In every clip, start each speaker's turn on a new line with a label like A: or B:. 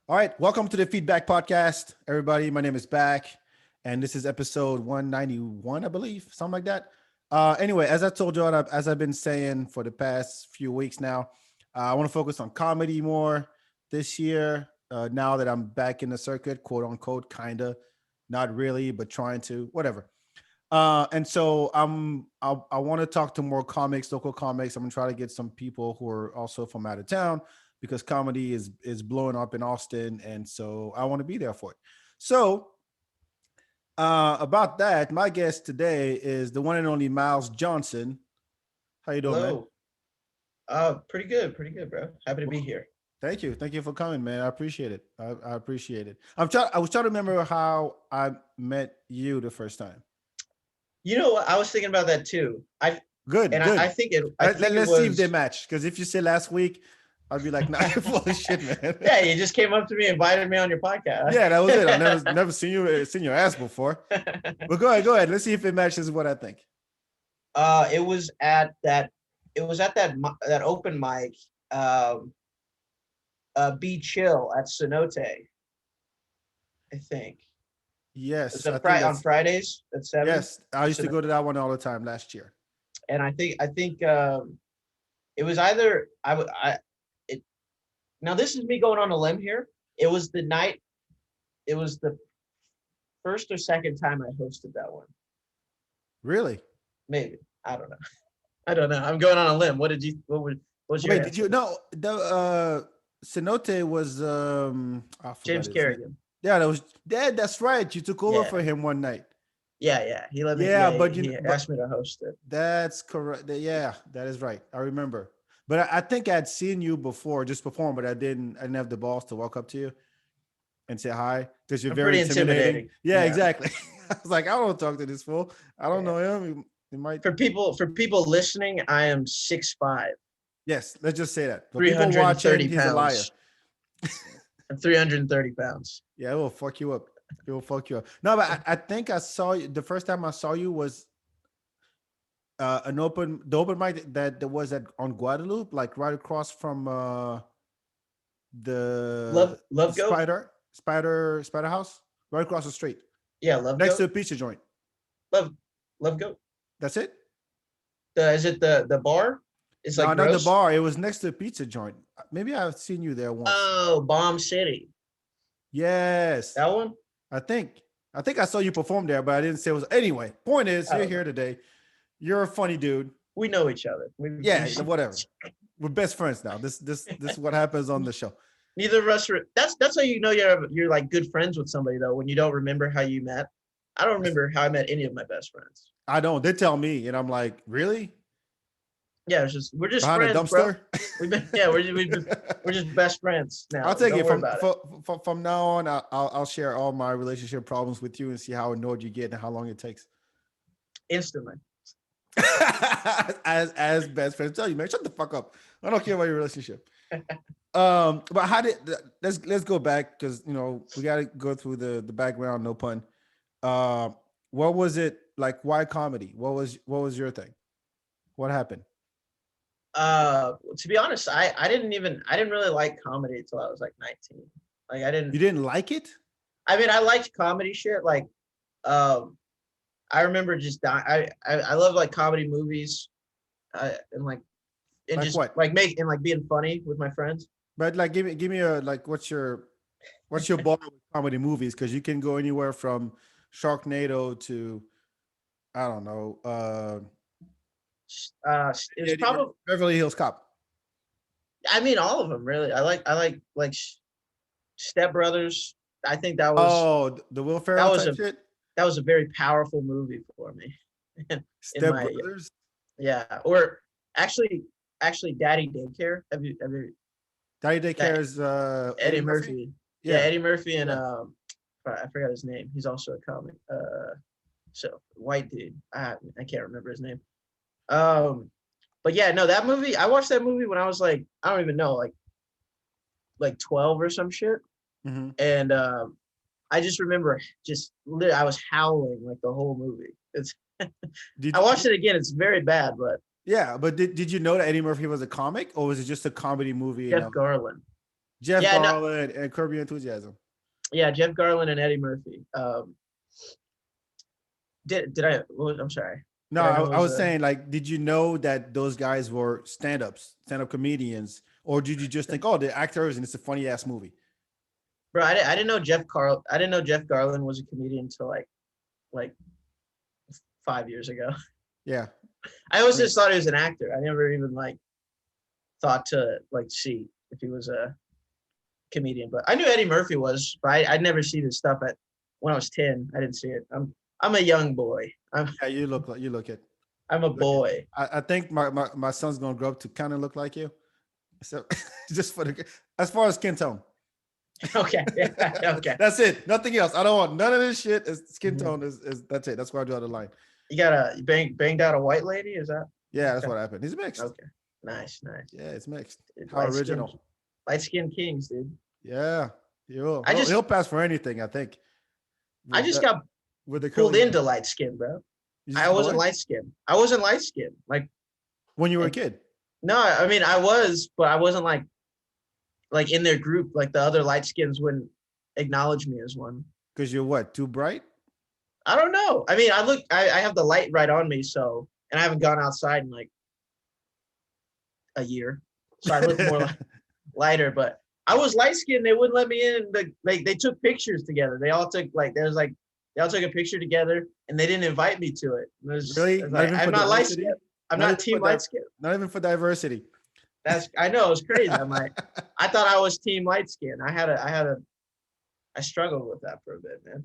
A: All right, welcome to the FeedBak podcast, everybody. My name is Back, and this is episode 191, I believe, something like that. Anyway, as I told you, as I've been saying for the past few weeks now, I want to focus on comedy more this year. Now that I'm back in the circuit, quote unquote, kinda, not really, but trying to, whatever. And so I want to talk to more comics, local comics. I'm gonna try to get some people who are also from out of town because comedy is blowing up in Austin, and so I want to be there for it. So about that, my guest today is the one and only Myles Johnson. How you doing, man?
B: Hello. Pretty good, bro. Happy to be here.
A: Thank you for coming, man. I appreciate it. I appreciate it. I was trying to remember how I met you the first time.
B: You know what? I was thinking about that too. I
A: Good,
B: and I,
A: good.
B: I think it. I think it
A: Let's see if they
B: was.
A: match. Because if you say last week, I'd be like, "Nah, you're full of shit, man."
B: Yeah, you just came up to me, and invited me on your podcast.
A: Yeah, that was it. I never seen your ass before. But go ahead. Let's see if it matches what I think.
B: It was at that. It was at that open mic. Um, Be Chill at Cenote. I think it's
A: Yes, I
B: a
A: think
B: On
A: that's
B: Fridays at 7.
A: yes. I used to go to that one all the time last year.
B: And I think it was either I would I it now this is me going on a limb here. It was the night. It was the first or second time I hosted that one.
A: Really?
B: Maybe. I don't know. I don't know. I'm going on a limb. What was your
A: Wait, did you
B: answer?
A: no the Cenote was I forgot
B: James
A: his name.
B: Kerrigan.
A: Yeah, that was that's right. You took over for
B: Yeah.
A: him one night.
B: Yeah. He let me.
A: Yeah,
B: Yeah.
A: but
B: He
A: but
B: asked me to host it.
A: that's correct. Yeah, that is right. I remember. But I think I'd seen you before, just perform, but I didn't have the balls to walk up to you and say hi because you're
B: I'm
A: very
B: pretty
A: intimidating.
B: intimidating.
A: Yeah,
B: Yeah.
A: exactly. I was like, I don't talk to this fool. I don't
B: Yeah.
A: know him. He might.
B: For people listening, I am 6'5",
A: Yes, let's just say that. For people
B: 330
A: watching, he's a liar.
B: pounds. I'm 330 pounds.
A: Yeah, it will fuck you up. It will fuck you up. No, but I think I saw you the first time I saw you was the open mic that was at on Guadalupe, like right across from
B: Love
A: the
B: Love Goat.
A: Spider House, right across the street,
B: Yeah, Love
A: next to
B: Goat.
A: a pizza joint.
B: Love Love Goat.
A: That's it.
B: Is it the bar? It's
A: No,
B: like
A: not the
B: gross.
A: bar. It was next to a pizza joint. Maybe I've seen you there once.
B: Oh, Bomb City.
A: Yes,
B: That one?
A: I think. I think I saw you perform there, but I didn't say it was. Anyway, point is,
B: I
A: you're
B: don't
A: here
B: know.
A: today. You're a funny dude.
B: We know each other.
A: Yeah, whatever. We're best friends now. This is what happens on the show.
B: Neither of us. That's how you know you're like good friends with somebody though. When you don't remember how you met. I don't remember how I met any of my best friends.
A: I don't. They tell me, and I'm like, really?
B: Yeah, we're just
A: Behind a
B: friends, bro.
A: dumpster?
B: We're just best friends now.
A: I'll take
B: Don't
A: it
B: worry about it.
A: from now on. I'll share all my relationship problems with you and see how annoyed you get and how long it takes.
B: Instantly.
A: as best friends, tell you, man, shut the fuck up. I don't care about your relationship. But how did let's go back because we got to go through the background. No pun. Uh, what was it like? Why comedy? What was your thing? What happened?
B: To be honest, I didn't really like comedy until I was like 19. Like I
A: You
B: didn't.
A: didn't like it?
B: I mean, I liked comedy shit. Like, um, I remember just I love like comedy movies, and
A: Like
B: just
A: what?
B: like making like being funny with my friends.
A: But like, give me a like, what's your bar with comedy movies? Because you can go anywhere from Sharknado to I don't know,
B: It was probably.
A: Beverly Hills Cop.
B: I mean, all of them really. Step Brothers. I think
A: Oh, the Will
B: that
A: Ferrell
B: was
A: type
B: a
A: shit.
B: that was a very powerful movie for me. In
A: Step
B: my
A: Brothers.
B: Yeah, or actually Daddy Daycare. Have you
A: Daddy
B: that
A: Daycare is Eddie
B: Eddie
A: Murphy.
B: Murphy? Yeah,
A: Yeah,
B: Eddie Murphy and
A: yeah.
B: I forgot his name. He's also a comic. So white dude. I can't remember his name. Um, but yeah, no, that movie. I watched that movie when I was like I don't even know like 12 or some shit,
A: Hmm.
B: and I just remember I was howling like the whole movie. It's
A: Did
B: I
A: you,
B: watched it again. It's very bad, but
A: yeah, but did you know that Eddie Murphy was a comic or was it just a comedy movie?
B: Jeff Garlin.
A: Jeff
B: Yeah, no,
A: Garland and Curb Your Enthusiasm.
B: yeah, Jeff Garland and Eddie Murphy. Did I? I'm sorry.
A: No,
B: Did I know it
A: I
B: was
A: was
B: a?
A: saying, like, did you know that those guys were stand-up comedians, or did you just think, oh, they're actors and it's a funny ass movie?
B: Bro, I didn't know I didn't know Jeff Garland was a comedian until like 5 years ago.
A: Yeah,
B: I always
A: I mean,
B: just thought he was an actor. I never even like thought to like see if he was a comedian. But I knew Eddie Murphy was, but I'd never seen his stuff at when I was 10. I didn't see it. I'm a young boy.
A: yeah, you look it.
B: I'm a
A: Look it.
B: boy.
A: I think my son's gonna grow up to kind of look like you. So just for the as far as skin tone.
B: Okay. Yeah. Okay.
A: That's it. Nothing else. I don't want none of this shit. Skin
B: Mhm.
A: tone is that's it. That's where I draw the line.
B: You banged out a white lady? Is that
A: Yeah, that's
B: okay?
A: what happened. He's mixed.
B: Okay. Nice, nice.
A: Yeah, it's mixed. How
B: Light skin,
A: original.
B: light skin kings, dude.
A: Yeah,
B: I just
A: he'll pass for anything. I think
B: I
A: with
B: just
A: that
B: got
A: with the
B: pulled
A: curly hair.
B: into light skin, bro.
A: You
B: I
A: just
B: wasn't
A: what?
B: light skinned. I wasn't light skinned. Like,
A: When you were a
B: and
A: kid,
B: no, I mean I was, but I wasn't like in their group. Like the other light skins wouldn't acknowledge me as one.
A: because you're what? Too bright?
B: I don't know. I mean, I have the light right on me, so and I haven't gone outside in like a year, so I look more like lighter. But I was light skinned. They wouldn't let me in. Like they took pictures together. They all took like there's like they all took a picture together, and they didn't invite me to it.
A: Really?
B: It was
A: Not
B: like
A: even
B: I'm
A: for
B: not light
A: diversity?
B: skinned. I'm
A: Not
B: not
A: even for
B: team light skinned.
A: not even for diversity.
B: That's I know it was crazy. I'm like I thought I was team light skin. I struggled with that for a bit, man.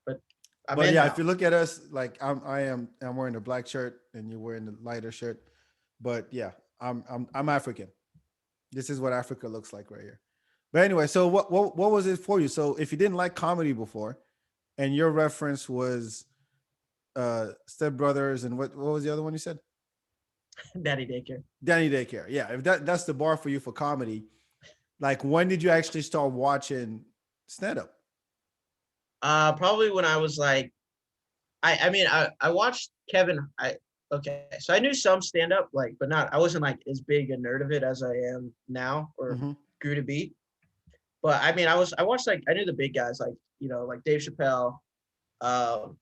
B: But I'm
A: But
B: in
A: yeah, if
B: now.
A: you look at us, like I'm wearing a black shirt and you're wearing the lighter shirt. But yeah, I'm African. This is what Africa looks like right here. But anyway, so what was it for you? So if you didn't like comedy before, and your reference was Step Brothers and what was the other one you said?
B: Daddy daycare.
A: Danny Daycare. Yeah, if that's the bar for you for comedy, like when did you actually start watching stand up?
B: Probably when I was like, I mean, I watched Kevin. Okay, so I knew some stand up, like, but not. I wasn't like as big a nerd of it as I am now, or
A: Mm-hmm.
B: grew to be. But I mean, I watched like I knew the big guys, like like Dave Chappelle. Um,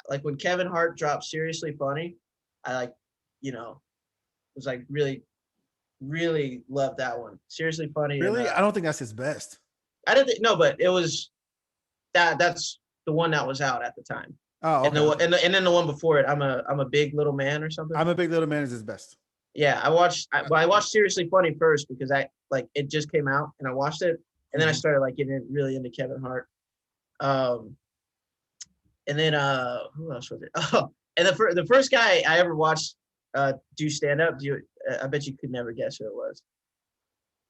B: like when Kevin Hart dropped Seriously Funny, I like, was like really loved that one. Seriously Funny, and
A: Really? I don't think that's his best.
B: I don't think no, but it was that's the one that was out at the time.
A: Oh,
B: And
A: okay,
B: the
A: okay.
B: and then the one before it, I'm a big little man or something.
A: I'm a Big Little Man is his best.
B: Yeah, I watched Seriously Funny first because I like it just came out and I watched it, and then I
A: Mhm.
B: started like getting really into Kevin Hart. Um, and then who else was it? Oh, and the first guy I ever watched do stand up. I bet you could never guess who it was.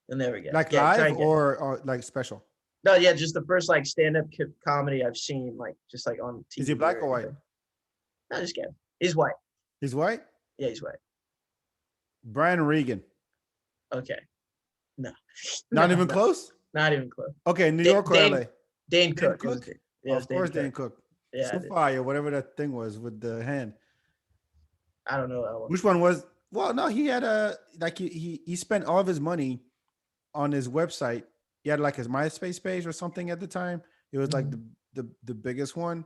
B: You'll never guess.
A: Like
B: Try
A: live
B: and guess.
A: or like special?
B: No, yeah, just the first like stand up comedy I've seen, like just like on
A: Is he
B: TV
A: black
B: or
A: or white?
B: anything. No, just guess. He's white.
A: He's white?
B: Yeah, he's white.
A: Brian Regan.
B: Okay. No.
A: Not
B: No,
A: even
B: no,
A: close?
B: not even close.
A: Okay, New York or LA?
B: Dane
A: Dan
B: Cook. It was
A: Cook?
B: yeah, it was
A: Of
B: Dane
A: course,
B: Cook.
A: Dan Cook.
B: Yeah,
A: So fire, whatever that thing was with the hand.
B: I don't know that one.
A: Which one was? Well, no, he had a like he spent all of his money on his website. He had like his MySpace page or something at the time. It was like
B: Mhm.
A: the biggest one,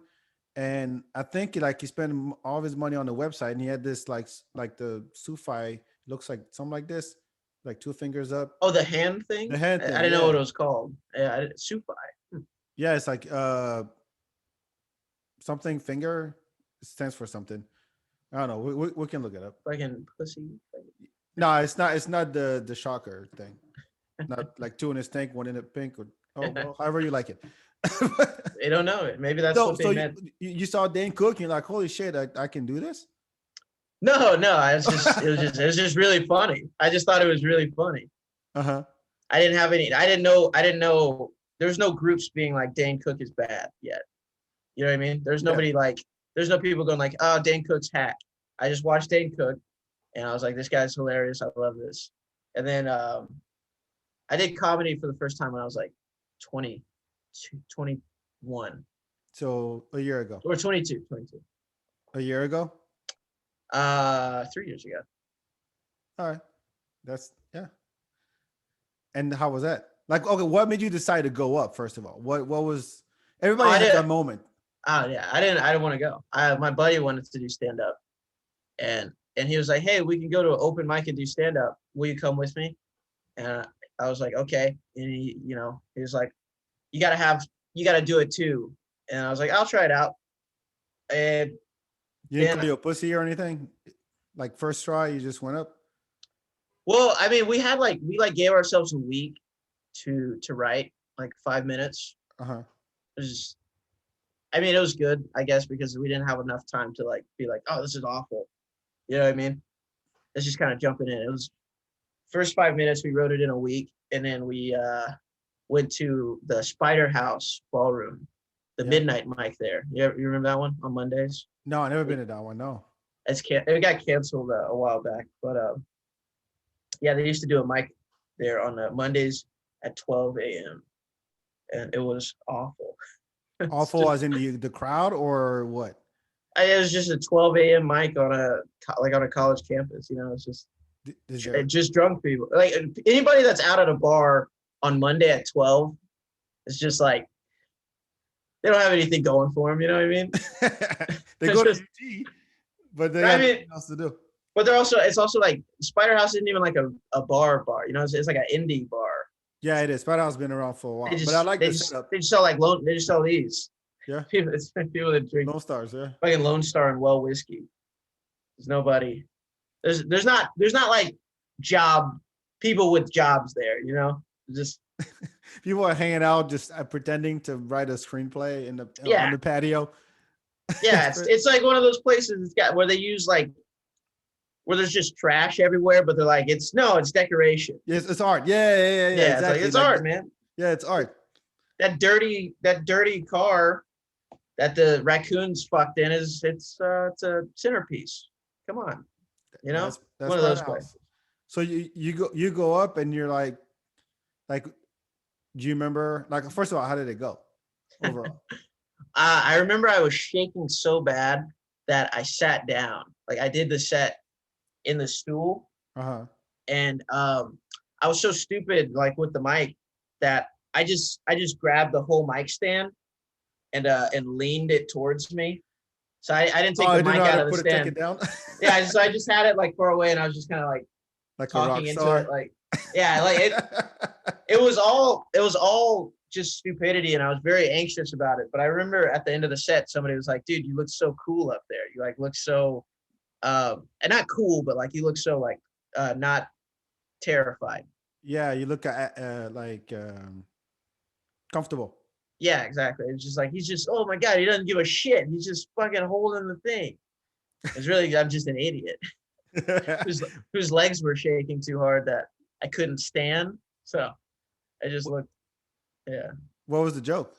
A: and I think like he spent all of his money on the website, and he had this like the Sufi looks like something like this, like two fingers up,
B: Oh, the hand
A: the
B: thing?
A: hand
B: I
A: thing.
B: didn't know what
A: Yeah,
B: it was called. Yeah, Sufi.
A: yeah, it's like something finger stands for something. I don't know. We can look it up.
B: Fucking pussy.
A: No, it's not. It's not the shocker thing. Not like two in a stink, one in a pink, or oh well, however you like it.
B: They don't know it. Maybe that's
A: so
B: what they
A: so
B: meant.
A: you saw Dane Cook, and you're like, holy shit, I can do this.
B: No. It was just really funny. I just thought it was really funny.
A: Uh-huh.
B: I didn't have any. I didn't know. There's no groups being like Dane Cook is bad yet. You know what I mean? There's
A: Yeah.
B: nobody like. There's no people going like, oh, Dane Cook's hack. I just watched Dane Cook, and I was like, this guy's hilarious. I love this. And then I did comedy for the first time when I was like 21
A: So a year ago.
B: or 22.
A: A year ago.
B: 3 years ago.
A: All right. That's yeah. And how was that? Like, okay, what made you decide to go up? First of all, what was
B: Oh,
A: everybody
B: I
A: had that
B: didn't.
A: moment?
B: Oh yeah, I didn't want to go. My buddy wanted to do stand up, and he was like, "Hey, we can go to an open mic and do stand up. Will you come with me?" And I was like, "Okay." And he was like, you gotta do it too." And I was like, "I'll try it out." And
A: You didn't
B: then,
A: call you a pussy or anything? Like first try, you just went up?
B: well, I mean, we gave ourselves a week to write like 5 minutes.
A: Uh-huh.
B: It was just, I mean, it was good, I guess, because we didn't have enough time to like be like, "Oh, this is awful." You know what I mean? It's just kind of jumping in. It was first 5 minutes. We wrote it in a week, and then we went to the Spider House Ballroom, the
A: Yeah.
B: midnight mic there. You remember that one on Mondays?
A: No, I never been to that one. No.
B: It got canceled a while back, but yeah, they used to do a mic there on Mondays at 12 a.m. and it was awful. It's
A: Awful
B: just
A: as in the crowd or what?
B: it was just a 12 a.m. mic on on a college campus. It's just
A: Is there
B: just drunk people. Like anybody that's out at a bar on Monday at 12, it's just like they don't have anything going for them. You know what I mean?
A: they
B: It's
A: go to
B: just,
A: UT, but they
B: I
A: got
B: mean,
A: nothing else to do.
B: but it's also like Spider House isn't even like a bar. It's like an indie bar.
A: Yeah, it is. Spider House been around for a
B: They
A: while, but I
B: just
A: like
B: they
A: the
B: just
A: setup.
B: they just sell like they just sell these
A: Yeah,
B: people. It's people that drink
A: Lone Stars. Yeah,
B: fucking Lone Star and well whiskey. There's nobody. There's not like job people with jobs there. Just
A: people are hanging out, just pretending to write a screenplay in the on
B: yeah
A: the patio.
B: yeah. It's like one of those places it's got where they use like where there's just trash everywhere, but they're like it's decoration.
A: Yes, it's art. Yeah.
B: Yeah, it's like
A: Exactly.
B: it's
A: Like,
B: art, man.
A: yeah, it's art.
B: That dirty car that the raccoons fucked in it's a centerpiece. Come on,
A: That's
B: one of those
A: Spider
B: plays.
A: House. So you go up and you're like, do you remember? Like, first of all, how did it go overall?
B: I remember I was shaking so bad that I sat down. Like I did the set in the stool,
A: Uh huh.
B: and I was so stupid, like with the mic, that I just grabbed the whole mic stand and leaned it towards me. So I didn't
A: Oh,
B: take
A: I
B: the
A: didn't know
B: mic
A: how
B: out
A: to
B: of the
A: put it, take
B: stand.
A: it down.
B: Yeah, I just had it like far away, and I was just kind of like
A: Like a rock
B: talking into it,
A: star.
B: like yeah, like it was all just stupidity, and I was very anxious about it. But I remember at the end of the set, somebody was like, "Dude, you look so cool up there. You like look so and not cool, but like you look so like not terrified."
A: Yeah, you look at like comfortable.
B: Yeah, exactly. It's just like he's just, oh my god, he doesn't give a shit. He's just fucking holding the thing. It's really I'm just an idiot whose legs were shaking too hard that I couldn't stand. So I just looked, yeah.
A: What was the joke?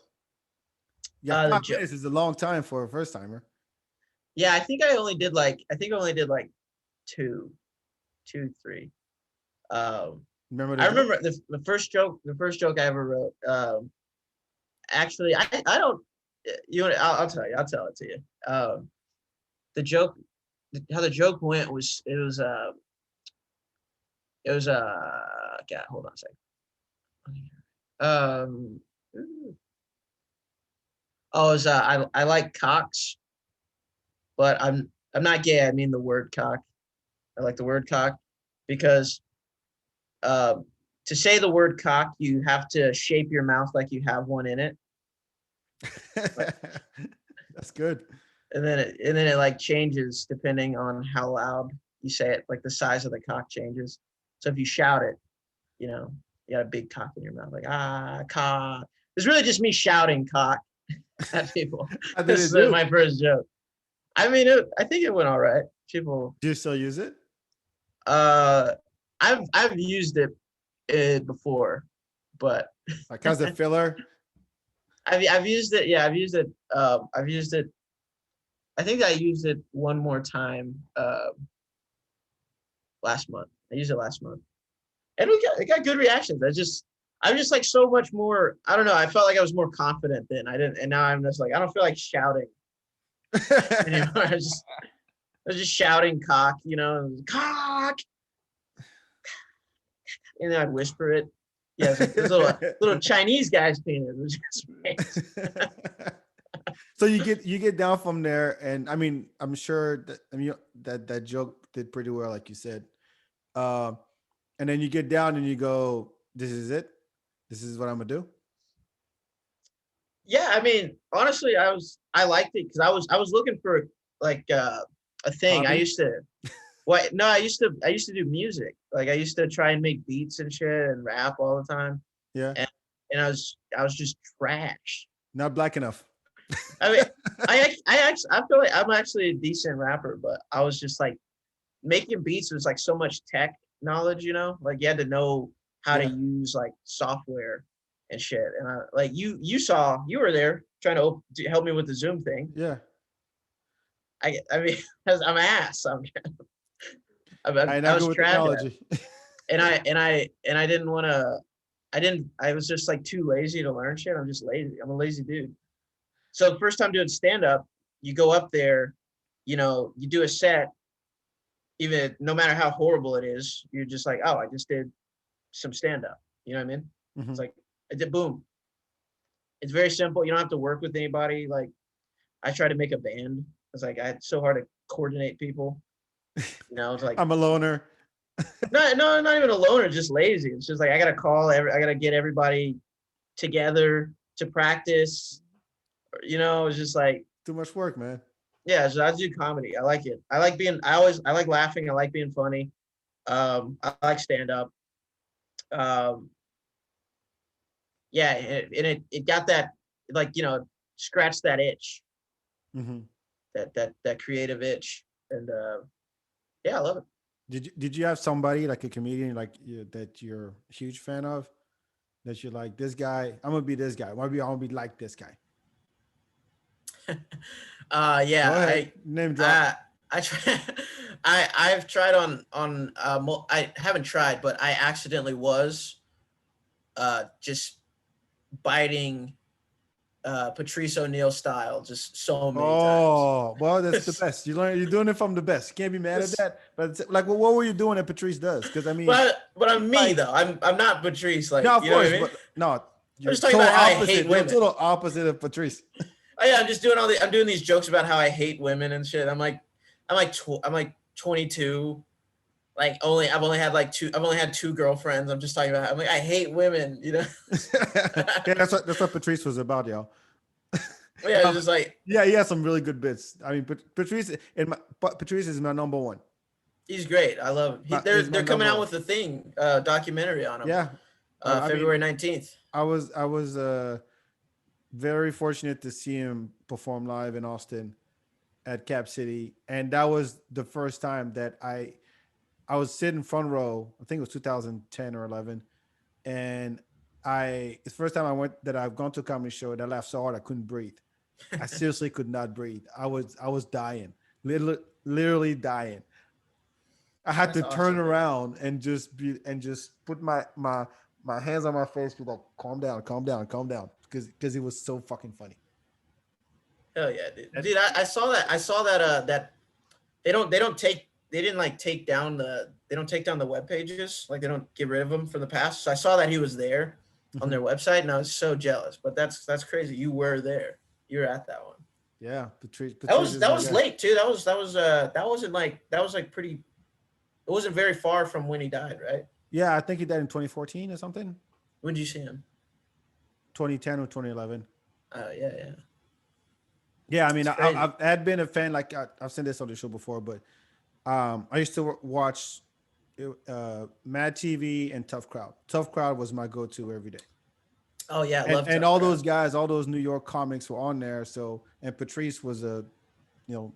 A: Yeah,
B: The
A: 5 minutes is a long time for a first timer.
B: Yeah, I think I only did like two, two, three.
A: Remember the
B: I
A: joke?
B: remember the first joke I ever wrote. Actually, I don't. I'll tell you. I'll tell it to you. The joke, how the joke went was God, hold on a second. Um, oh, it was I like cocks, but I'm not gay. I mean the word cock. I like the word cock because to say the word cock, you have to shape your mouth like you have one in it,
A: That's good.
B: and then it like changes depending on how loud you say it. Like the size of the cock changes. So if you shout it, you got a big cock in your mouth, like cock. It's really just me shouting cock at people.
A: How did
B: This
A: it
B: is
A: do?
B: my first joke. I mean, I think it went all right. People,
A: Do you still use it?
B: uh, I've used it before, but
A: Like, how's it filler?
B: I've used it. Yeah, I've used it. I've used it. I think I used it one more time last month. I used it last month, and it got good reactions. I'm just like so much more. I don't know. I felt like I was more confident then. I didn't, and now I'm just like I don't feel like shouting anymore. I was just shouting cock, cock, and then I'd whisper it. Yeah, it's little Chinese guy's penis. Which is great.
A: So you get down from there, and I mean, I'm sure that that joke did pretty well, like you said. Um, and then you get down and you go, "This is it. This is what I'm gonna do."
B: Yeah, I mean, honestly, I liked it because I was looking for like a thing. I
A: Hobby.
B: used to what no, I used to do music. Like I used to try and make beats and shit and rap all the time.
A: Yeah,
B: And I was just trash.
A: not black enough.
B: I mean, I feel like I'm actually a decent rapper, but I was just like making beats was like so much tech knowledge, like you had to know how to
A: Yeah,
B: use like software and shit. And I like you were there trying to help me with the Zoom thing.
A: yeah.
B: I mean, I'm ass.
A: I
B: I
A: not good
B: was
A: with
B: trash at it.
A: technology.
B: And I didn't want to. I was just like too lazy to learn shit. I'm just lazy. I'm a lazy dude. So the first time doing stand up, you go up there, you do a set, even no matter how horrible it is, you're just like, oh, I just did some stand up. You know what I mean? It's
A: Mhm.
B: like I did boom. It's very simple. You don't have to work with anybody. Like I tried to make a band. It's like it's so hard to coordinate people. It's like
A: I'm a loner.
B: no, not even a loner, just lazy. It's just like I gotta get everybody together to practice. It's just like
A: Too much work, man.
B: yeah, so I do comedy. I like it. I like laughing. I like being funny. I like stand up. Um, yeah, it got that like scratch that itch,
A: Hmm.
B: that creative itch, and yeah, I love it.
A: Did you have somebody like a comedian like that you're a huge fan of? That you're like, this guy, I'm gonna be this guy. Maybe I'm gonna be like this guy.
B: Yeah,
A: Go ahead, name drop.
B: I try, I've tried I haven't tried, but I accidentally was just biting Patrice O'Neill style just so many times.
A: Oh, well, that's the best. You're doing it from the best. You can't be mad at
B: It's-
A: that. But it's like, well, what were you doing that Patrice does? Because I mean,
B: but I'm me
A: like,
B: though. I'm not Patrice.
A: no,
B: Like
A: of
B: you know what I
A: course,
B: mean.
A: but no,
B: I'm
A: you're
B: just talking
A: total
B: about how I hate
A: opposite. You're
B: women.
A: total opposite of Patrice.
B: Oh yeah, I'm doing these jokes about how I hate women and shit. I'm like 22. Like I've only had two girlfriends. I'm just talking about. I'm like I hate women.
A: Yeah, that's what Patrice was about, y'all.
B: Yeah, it's
A: Um,
B: just like
A: yeah, he has some really good bits. I mean, Patrice is my number one.
B: he's great. I love him.
A: He's my
B: They're coming
A: number
B: out
A: one.
B: with a thing documentary on him,
A: Yeah, I mean,
B: February 19th.
A: I was very fortunate to see him perform live in Austin at Cap City, and that was the first time that I was sitting front row. I think it was 2010 or 11, and it's the first time I've gone to a comedy show and I laughed so hard I couldn't breathe. I seriously could not breathe. I was dying, literally dying. I had
B: That's
A: to turn
B: awesome, man.
A: around and just put my hands on my face, be like, calm down, calm down, calm down, because it was so fucking funny.
B: Hell yeah, dude.
A: And
B: Dude, I saw that. I saw that. That they didn't like they don't take down the web pages. Like they don't get rid of them from the past. So I saw that he was there on
A: mhm.
B: their website, and I was so jealous. But that's crazy. You were there. You were at that one.
A: Yeah, Patrice is
B: That
A: my
B: was
A: guy.
B: late too. That wasn't pretty. It wasn't very far from when he died, right?
A: Yeah, I think he died in 2014 or something,
B: When did you see him?
A: 2010 or 2011.
B: Oh yeah, yeah.
A: Yeah, I mean,
B: It's crazy.
A: I've had been a fan. Like I've said this on the show before, but I used to watch Mad TV and Tough Crowd. Tough Crowd was my go-to every day,
B: Oh yeah, I
A: and
B: love
A: and
B: Tough
A: all
B: Crowd.
A: those guys, all those New York comics were on there. So and Patrice was a you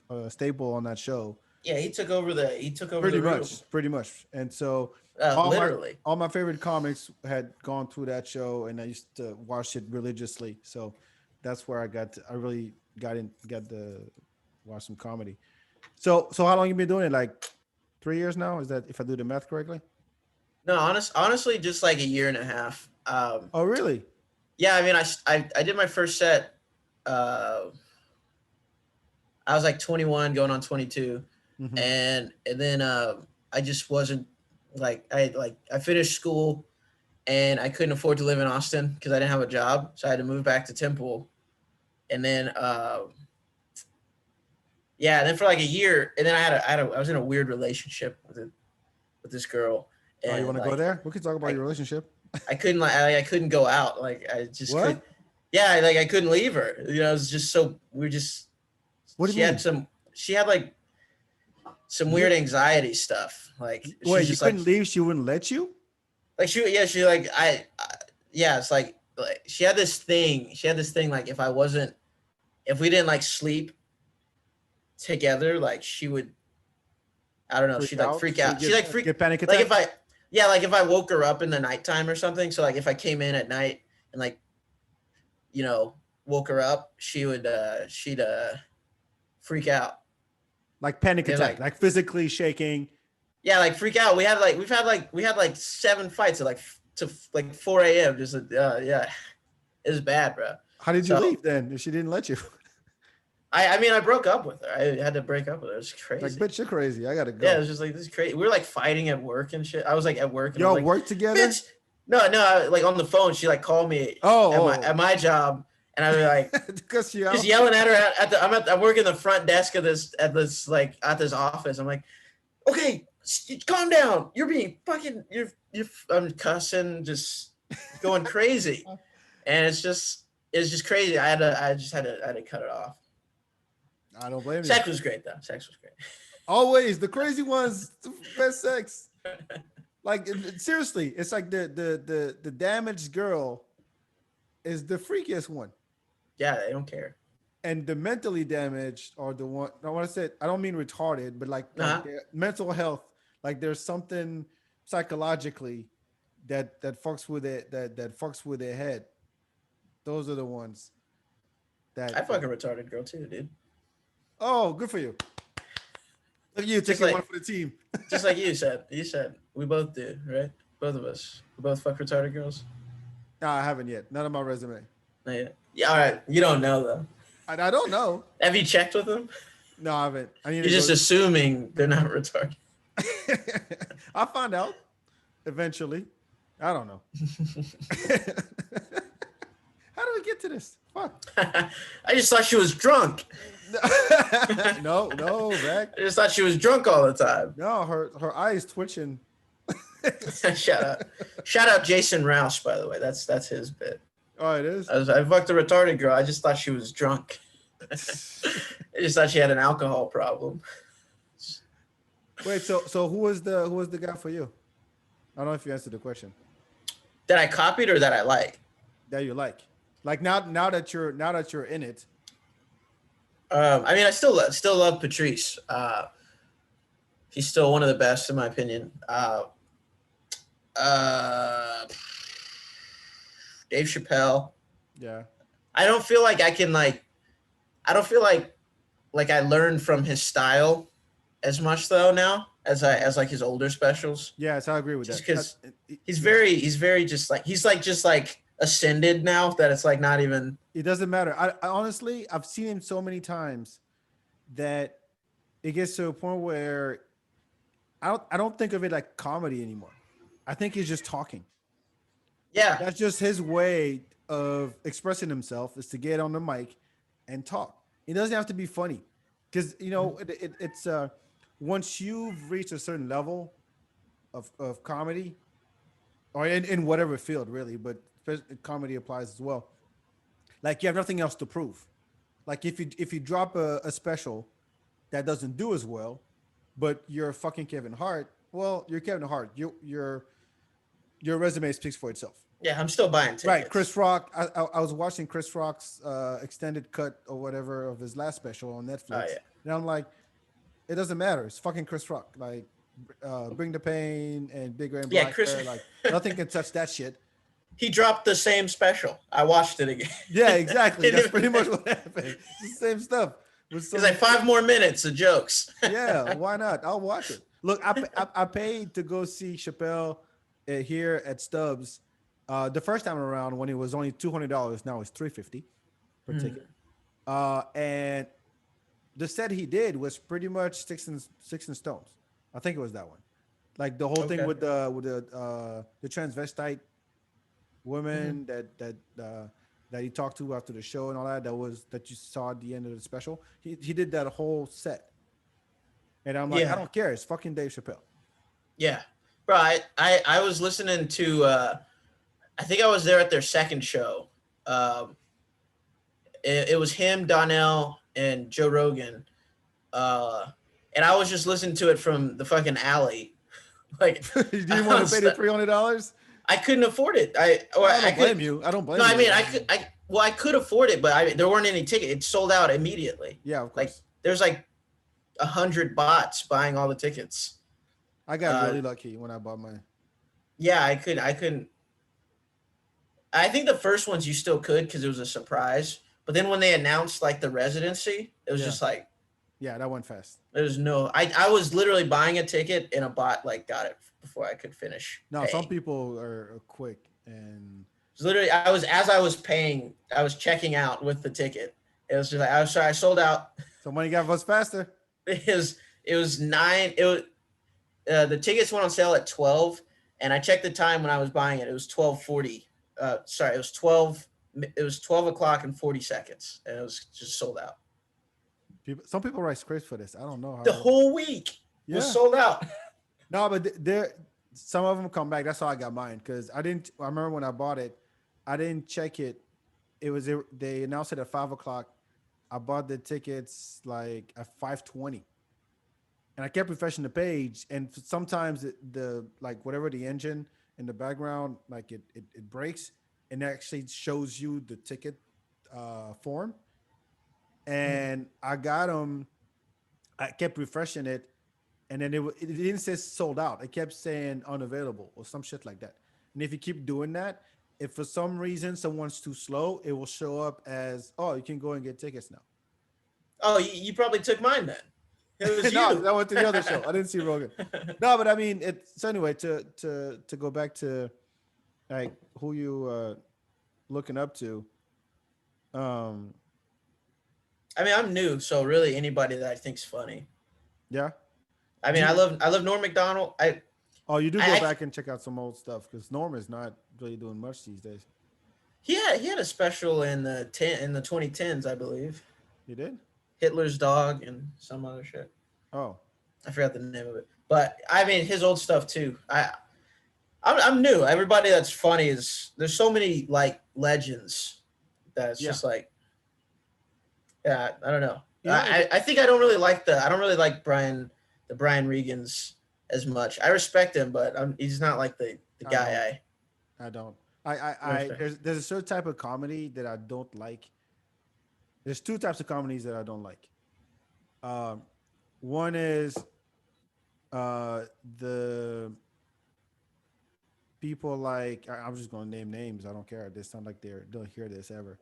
A: know staple on that show.
B: Yeah, he took over
A: Pretty
B: the room.
A: much, pretty much. And so all my
B: Literally.
A: all my favorite comics had gone through that show, and I used to watch it religiously. So that's where I really got the watch some comedy. So how long you been doing it? Like 3 years now? Is that if I do the math correctly?
B: No, honestly, just like a year and a half.
A: Oh, really?
B: Yeah, I mean, I did my first set. Uh, I was like 21, going on 22,
A: Mm-hmm.
B: and then I just wasn't like I finished school, and I couldn't afford to live in Austin because I didn't have a job, so I had to move back to Temple. And then, yeah, and then for like a year, and then I was in a weird relationship with this girl,
A: Oh, you
B: and
A: want to go
B: like
A: there? We can talk about
B: I,
A: your relationship.
B: I couldn't I couldn't go out, like I just could.
A: What?
B: Yeah, like I couldn't leave her. It was just so we were just.
A: What do you mean?
B: She had like some
A: You
B: weird anxiety stuff. Like she's
A: wait, you
B: just like
A: couldn't leave? She wouldn't let you?
B: she like yeah, it's like she had this thing. She had this thing like if we didn't like sleep together, like she would, I don't know,
A: Freak
B: she'd like
A: out?
B: freak
A: She
B: out. She like freak
A: get panic
B: like
A: attacks?
B: like if I woke her up in the nighttime or something. So like if I came in at night and like, you know, woke her up, she'd freak out.
A: Like panic
B: And
A: attack,
B: like
A: like physically shaking.
B: yeah, like freak out. We had like 7 fights at like to like 4 a.m. Just yeah, it was bad, bro.
A: How did you
B: So
A: leave then if she didn't let you?
B: I mean I broke up with her. I had to break up with her. It was
A: Like,
B: crazy.
A: bitch, you're crazy. I gotta
B: Yeah, it
A: go.
B: was just like this is crazy. We were like fighting at work and shit. I was like at work and I was
A: Y'all
B: like,
A: work together?
B: bitch. No, like on the phone, she like called me at
A: Oh,
B: my job, and I was like
A: because you
B: just
A: out.
B: yelling at her I'm working the front desk of this like at this office. I'm like, okay, calm down. You're being fucking I'm cussing, just going crazy, and it's just crazy. I just had to cut it off.
A: I don't blame you.
B: Sex was great though. Sex was great.
A: Always the crazy ones, the best sex. Like seriously, it's like the damaged girl is the freakiest one,
B: Yeah, they don't care.
A: and the mentally damaged are the one. I want to say I don't mean retarded, but like
B: Uh-huh.
A: their mental health. Like there's something psychologically that fucks with it that fucks with their head. Those are the ones
B: I
A: that.
B: fucking retarded girl too, dude.
A: Oh, good for you. Look at you
B: Just
A: taking one
B: like
A: for the team.
B: just like you said. You said we both do, right? Both of us. We both fuck retarded girls.
A: No, I haven't yet. None of my resume.
B: Not yet. Yeah, all right. You don't know though.
A: I don't know.
B: Have you checked with them?
A: No, I haven't. I need
B: You're
A: to
B: just
A: go.
B: assuming they're not retarded.
A: I'll find out eventually. I don't know. How did we get to this? Fuck.
B: I just thought she was drunk.
A: No, Zach.
B: I just thought she was drunk all the time.
A: No, her eyes twitching.
B: Shout out Jason Rouse, by the way. That's his bit.
A: Oh, it is.
B: I fucked a retarded girl. I just thought she was drunk. I just thought she had an alcohol problem.
A: Wait, so who was the guy for you? I don't know if you answered the question.
B: That I copied or that I like?
A: That you like. Like now that you're in it.
B: I mean, I still love Patrice. He's still one of the best in my opinion. Dave Chappelle.
A: Yeah.
B: I don't feel like I can like. I don't feel like I learned from his style as much though now as like his older specials.
A: Yes, I agree with
B: Just
A: that.
B: because he's very just like ascended now that it's like not even.
A: It doesn't matter. I honestly, I've seen him so many times that it gets to a point where I don't think of it like comedy anymore. I think he's just talking.
B: Yeah,
A: That's just his way of expressing himself is to get on the mic and talk. It doesn't have to be funny because it's once you've reached a certain level of comedy or in whatever field really, but comedy applies as well. Like you have nothing else to prove. Like if you drop a special that doesn't do as well, but you're fucking Kevin Hart, well, you're Kevin Hart. Your resume speaks for itself.
B: yeah. I'm still buying tickets.
A: Right, Chris Rock. I was watching Chris Rock's extended cut or whatever of his last special on Netflix,
B: Oh yeah.
A: and I'm like, it doesn't matter. It's fucking Chris Rock. Like, Bring the Pain and Bigger and
B: Yeah,
A: Blacker.
B: Chris.
A: Like, nothing can touch that shit.
B: He dropped the same special. I watched it again.
A: Yeah, exactly. That's pretty much what happened. It's the same stuff.
B: It's like 5 more minutes of jokes.
A: Yeah, why not? I'll watch it. Look, I paid to go see Chappelle here at Stubbs. The first time around when it was only $200, now it's $350 per ticket. And the set he did was pretty much sticks and stones. I think it was that one. Like the whole thing with the transvestite women that he talked to after the show and all that. That you saw at the end of the special. He did that whole set, and I'm like, I
B: Yeah,
A: don't care. It's fucking Dave Chappelle.
B: yeah, bro. I was listening to. I think I was there at their second show. Um, it was him, Donnell, and Joe Rogan. Uh, and I was just listening to it from the fucking alley. Like,
A: Do you want to pay the $300?
B: I couldn't afford it.
A: I don't blame
B: could.
A: you. I don't blame
B: No,
A: you.
B: I mean, I could afford it, but there weren't any tickets. It sold out immediately.
A: Yeah, of
B: Like,
A: course.
B: there's like 100 bots buying all the tickets.
A: I got really lucky when I bought mine.
B: Yeah, I couldn't. I think the first ones you still could because it was a surprise. But then when they announced like the residency, it was just like,
A: yeah, that went fast.
B: there was no. I was literally buying a ticket and a bot like got it before I could finish.
A: No,
B: paying.
A: some people are quick and.
B: Literally, I was paying, I was checking out with the ticket. It was just like, I'm sorry, I sold out.
A: So money got us faster.
B: It was 9. It was the tickets went on sale at 12, and I checked the time when I was buying it. It was 12:40. Sorry, it was 12. It was 12 o'clock and 40 seconds, and it was just sold out.
A: Some people write scripts for this. I don't know how.
B: The whole week was sold out.
A: No, but some of them come back. That's how I got mine because I remember when I bought it, I didn't check it. They announced it at 5 o'clock. I bought the tickets like at 5:20, and I kept refreshing the page. And sometimes the like whatever the engine in the background, like it breaks, and it actually shows you the ticket form. And I got them. I kept refreshing it, and then it didn't say sold out. It kept saying unavailable or some shit like that. And if you keep doing that, if for some reason someone's too slow, it will show up as, oh, you can go and get tickets now.
B: Oh, you probably took mine then. It was
A: No,
B: you.
A: I went to the other show. I didn't see Rogan. No, but I mean, so anyway, to go back to like who you looking up to.
B: I mean, I'm new, so really anybody that I think's funny.
A: Yeah.
B: I mean, I love Norm Macdonald.
A: You do go back and check out some old stuff because Norm is not really doing much these days.
B: He had a special in the 2010s, I believe.
A: You did?
B: Hitler's Dog and some other shit.
A: Oh,
B: I forgot the name of it, but I mean his old stuff too. I'm new. Everybody that's funny there's so many like legends that it's just like, yeah, I don't know. I think I don't really like Brian Regans as much. I respect him, but he's not like the guy
A: I don't. There's a certain type of comedy that I don't like. There's two types of comedies that I don't like. One is the people like I'm just gonna name names. I don't care. They sound like they don't hear this ever.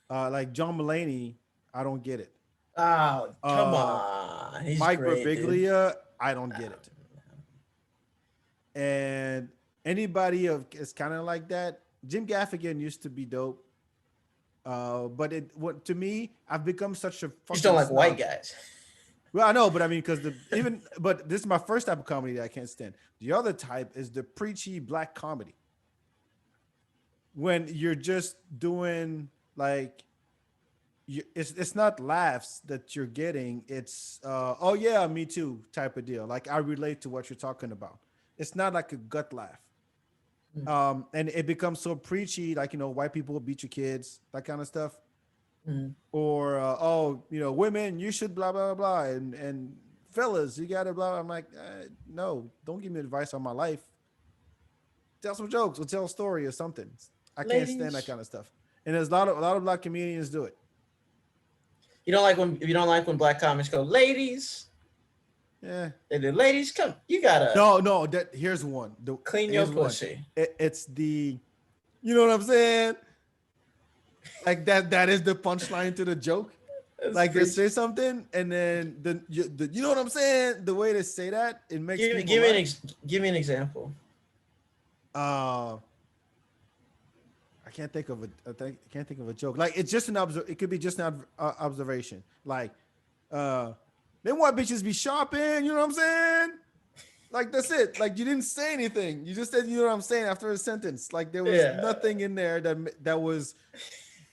A: Like John Mulaney, I don't get it.
B: Oh, come on. He's
A: Mike
B: great,
A: Birbiglia,
B: dude.
A: I don't get it. And anybody is kind of like that. Jim Gaffigan used to be dope. But to me, I've become such a fucking
B: You just don't like
A: snob.
B: white guys.
A: Well, I know, but I mean, because but this is my first type of comedy that I can't stand. The other type is the preachy black comedy. When you're just doing like, it's not laughs that you're getting. It's oh yeah, me too type of deal. Like I relate to what you're talking about. It's not like a gut laugh. And it becomes so preachy, like, white people will beat your kids, that kind of stuff. Or, women, you should blah, blah, blah, blah. And fellas, you got to blah. I'm like, no, don't give me advice on my life. Tell some jokes or tell a story or something. I can't stand that kind of stuff. And there's a lot of black comedians do it.
B: You don't like when black comics go, ladies.
A: Yeah.
B: They do, ladies, come. You gotta.
A: No. Here's one.
B: Clean your pussy.
A: It's the, you know what I'm saying? Like that is the punchline to the joke. Like they say something and then you know what I'm saying? The way they say that, it makes
B: give me an example.
A: I can't think of a joke. Like it's just it could be just an observation. Like them white bitches be shopping, you know what I'm saying? Like that's it. Like you didn't say anything. You just said you know what I'm saying after a sentence. Like there was
B: Yeah.
A: nothing in there that was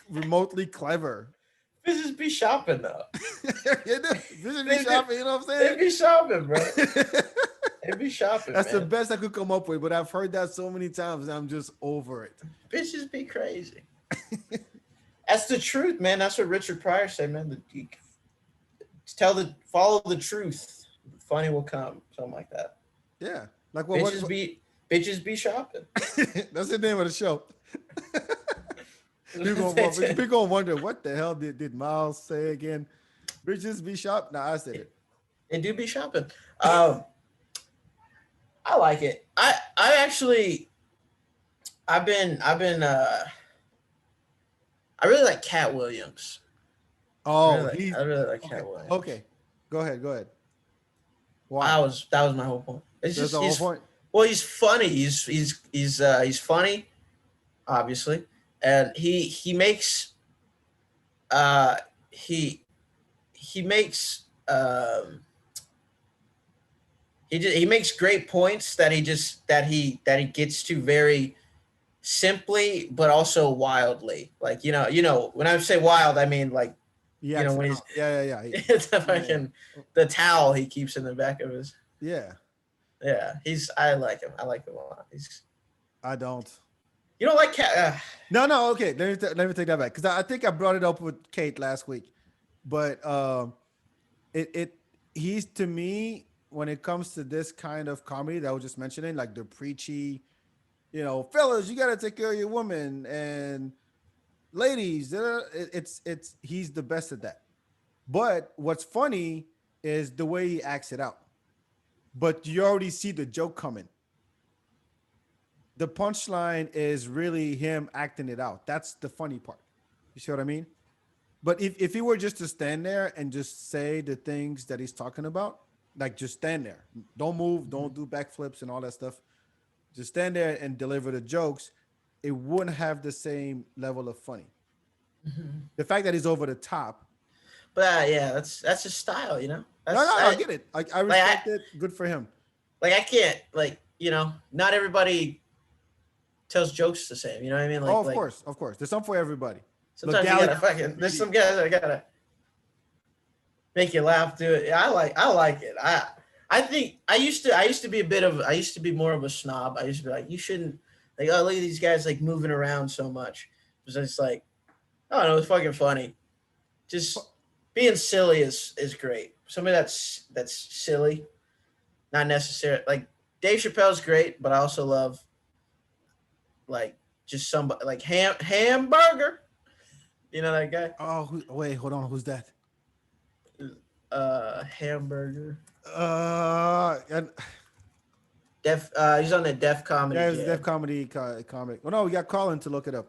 A: remotely clever.
B: Bitches be shopping though.
A: You know, vision be
B: They be,
A: shopping. You know what I'm
B: they
A: saying?
B: be shopping, bro. They be shopping,
A: That's the
B: man.
A: best I could come up with. But I've heard that so many times, and I'm just over it.
B: Bitches be crazy. That's the truth, man. That's what Richard Pryor said, man. Follow the truth. Funny will come. Something like that.
A: Yeah. Like well,
B: Bitches be bitches be shopping.
A: that's the name of the show. People gonna wonder what the hell did Miles say again? Bitches be shop. Nah, I said it.
B: They do be shopping. Um, I like it. I actually I really like Cat Williams.
A: Oh,
B: I really like
A: okay.
B: Cat Williams.
A: Okay, go ahead. Go ahead.
B: That
A: Why?
B: was my whole point. It's
A: That's
B: just
A: the whole point.
B: well, he's funny. He's funny, obviously, and he makes uh he makes he makes great points that he gets to very simply but also wildly. Like when I say wild, I mean like
A: He acts it
B: when
A: out. Yeah.
B: it's a
A: Yeah.
B: fucking the towel he keeps in the back of his.
A: Yeah.
B: Yeah, I like him. I like him a lot.
A: I don't.
B: You don't like Cat?
A: No. Okay, let me take that back because I think I brought it up with Kate last week, but it he's to me when it comes to this kind of comedy that I was just mentioning, like the preachy, fellas, you gotta take care of your woman, and ladies, it's he's the best at that. But what's funny is the way he acts it out. But you already see the joke coming. The punchline is really him acting it out. That's the funny part. You see what I mean? But if he were just to stand there and just say the things that he's talking about, like just stand there, don't move, don't do backflips and all that stuff, just stand there and deliver the jokes, it wouldn't have the same level of funny. The fact that he's over the top.
B: But yeah, that's his style.
A: No, I get it. I respect
B: I
A: it. Good for him.
B: like I can't not everybody tells jokes the same. You know what I mean?
A: Oh, of course. There's something for everybody.
B: Sometimes you gotta fucking. There's some guys that gotta make you laugh. Do it. I like it. I think I used to be more of a snob. I used to be like, you shouldn't look at these guys like moving around so much. It was just like, I don't know, it's fucking funny. Just being silly is great. Somebody that's silly, not necessarily like Dave Chappelle's great, but I also love like just somebody like hamburger. You know that guy?
A: Wait, hold on. Who's that?
B: Hamburger.
A: And
B: He's on the Def Comedy.
A: yeah, it's a Def Comedy comic. Oh no, we got Colin to look it up.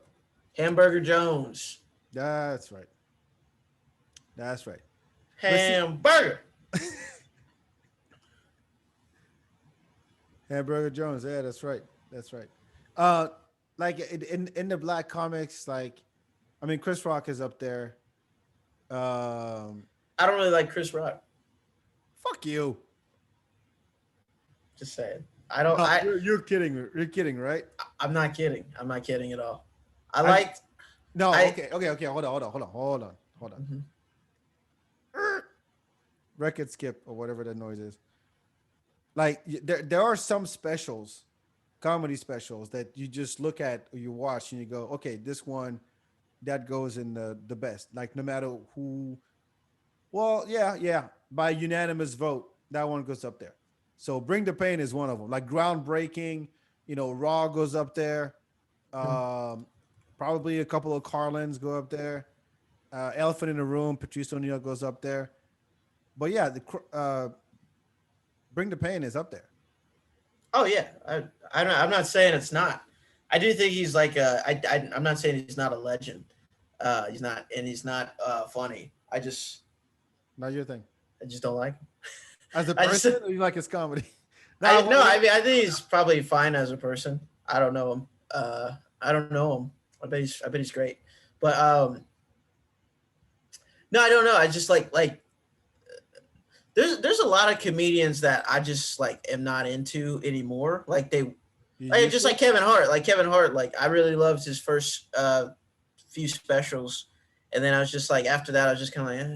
B: Hamburger Jones.
A: That's right. That's right.
B: Hamburger.
A: Hamburger Jones. Yeah, that's right. That's right. Like in the black comics, like, I mean, Chris Rock is up there.
B: I don't really like Chris Rock.
A: Fuck you.
B: Just saying. I don't.
A: No, you're kidding. You're kidding, right?
B: I'm not kidding. I'm not kidding at all.
A: No. Okay. Hold on.
B: Mm-hmm.
A: Record skip or whatever that noise is. Like there are some specials, comedy specials that you just look at or you watch and you go, okay, this one that goes in the best. Like no matter who. Well, yeah. By unanimous vote, that one goes up there. So Bring the Pain is one of them. Like groundbreaking, Raw goes up there. Probably a couple of Carlins go up there. Elephant in the Room, Patrice O'Neal goes up there. But yeah, Bring the Pain is up there.
B: Oh yeah, I'm not saying it's not. I do think he's like I'm not saying he's not a legend. He's not funny.
A: Not your thing.
B: I just don't like him.
A: As a person, or you like his comedy?
B: I think he's probably fine as a person. I don't know him. I don't know him. I bet he's great. But no, I don't know. I just like there's a lot of comedians that I just like am not into anymore. Like just like Kevin Hart. Like Kevin Hart, like I really loved his first few specials, and then I was just like after that I was just kind of like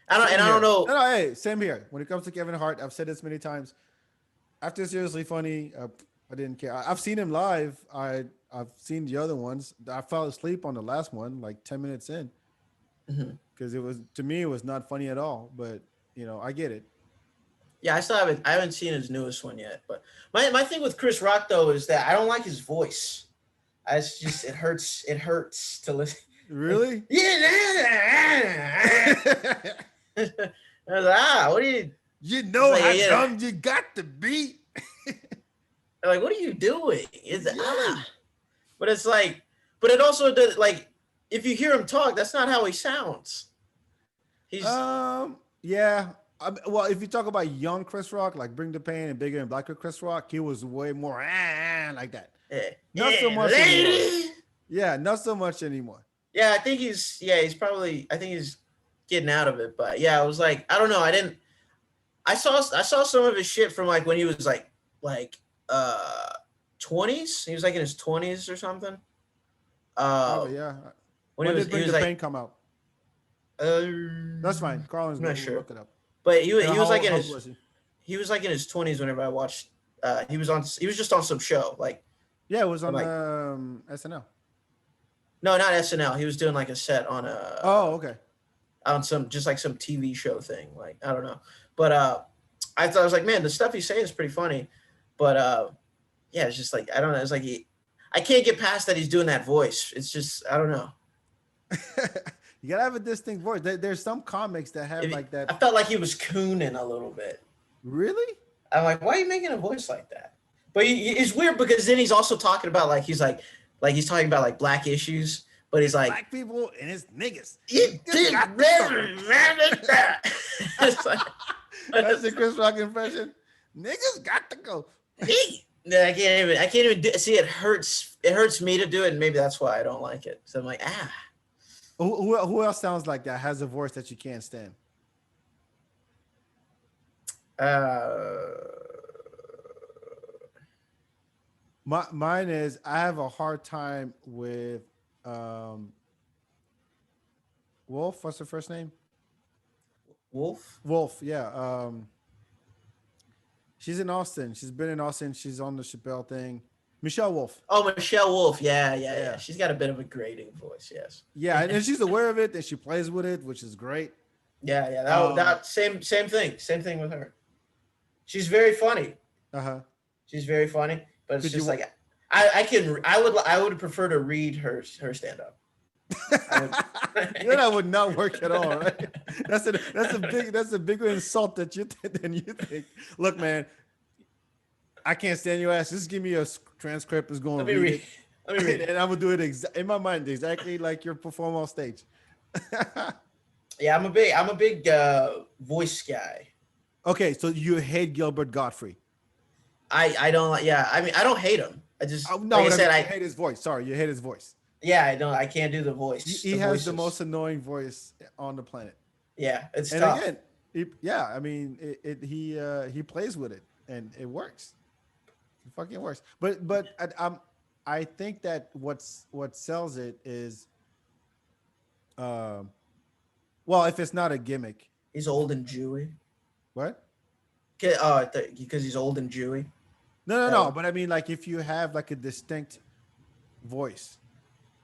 B: I don't know.
A: No, hey, same here. When it comes to Kevin Hart, I've said this many times. After Seriously Funny, I didn't care. I've seen him live. I've seen the other ones. I fell asleep on the last one, like 10 minutes in, because it was to me it was not funny at all. But I get it.
B: Yeah, I haven't seen his newest one yet. But my thing with Chris Rock though is that I don't like his voice. It's just it hurts to listen.
A: Really?
B: Yeah. I was like, what do you?
A: You know how dumb you got to be.
B: Like, what are you doing? But it's like, but it also does like, if you hear him talk, that's not how he sounds. He's
A: yeah. Well, if you talk about young Chris Rock, like Bring the Pain and Bigger and Blacker Chris Rock, he was way more like that. Not so much anymore. Yeah, not so much anymore.
B: Yeah, I think he's getting out of it. But yeah, I was like, I don't know. I saw some of his shit from like when he was like 20s. He was like in his 20s or something.
A: Yeah. When did Bring the Pain come out? That's fine. Carlin's
B: not sure.
A: Look it up.
B: But he was like in his 20s whenever I watched. He was just on some show like.
A: Yeah, it was on SNL.
B: No, not SNL. He was doing like a set on a.
A: Oh, okay.
B: On some TV show thing, like I don't know, but I was like, man, the stuff he's saying is pretty funny, but yeah, it's just like I don't know. It's like I can't get past that he's doing that voice. It's just I don't know.
A: You gotta have a distinct voice. There's some comics that have like that.
B: I felt like he was cooning a little bit.
A: Really?
B: I'm like, why are you making a voice like that? But it's weird because then he's also talking about like he's talking about like black issues, but he's like
A: black people and his niggas. That's the Chris Rock impression. Niggas got to go.
B: I can't even see it hurts. It hurts me to do it, and maybe that's why I don't like it. So I'm like,
A: Who else sounds like that? Has a voice that you can't stand? Mine is I have a hard time with Wolf. What's her first name? Wolf. Yeah. She's in Austin. She's been in Austin. She's on the Chappelle thing. Michelle Wolf.
B: Oh, Michelle Wolf. Yeah. She's got a bit of a grating voice. Yes.
A: Yeah, and she's aware of it and she plays with it, which is great.
B: Yeah. That same thing. Same thing with her. She's very funny. She's very funny, but it's just like I would prefer to read her stand up.
A: That would not work at all, right? That's a bigger insult than you think. Look, man, I can't stand your ass. Just give me a transcript. Is going to read it. Let me read it, and I'm gonna do it in my mind exactly like you're performing on stage.
B: Yeah, I'm a big voice guy.
A: Okay, so you hate Gilbert Gottfried?
B: I don't. Yeah, I mean, I don't hate him. I just
A: I hate his voice. Sorry, you hate his voice.
B: Yeah, I don't. I can't do the voice.
A: He has the most annoying voice on the planet.
B: Yeah, it's
A: and
B: tough.
A: Again, he plays with it and it works. It fucking works. But I think that what sells it is, well, if it's not a gimmick.
B: He's old and Jewy.
A: What?
B: Because he's old and Jewy.
A: No. But I mean, like, if you have like a distinct voice,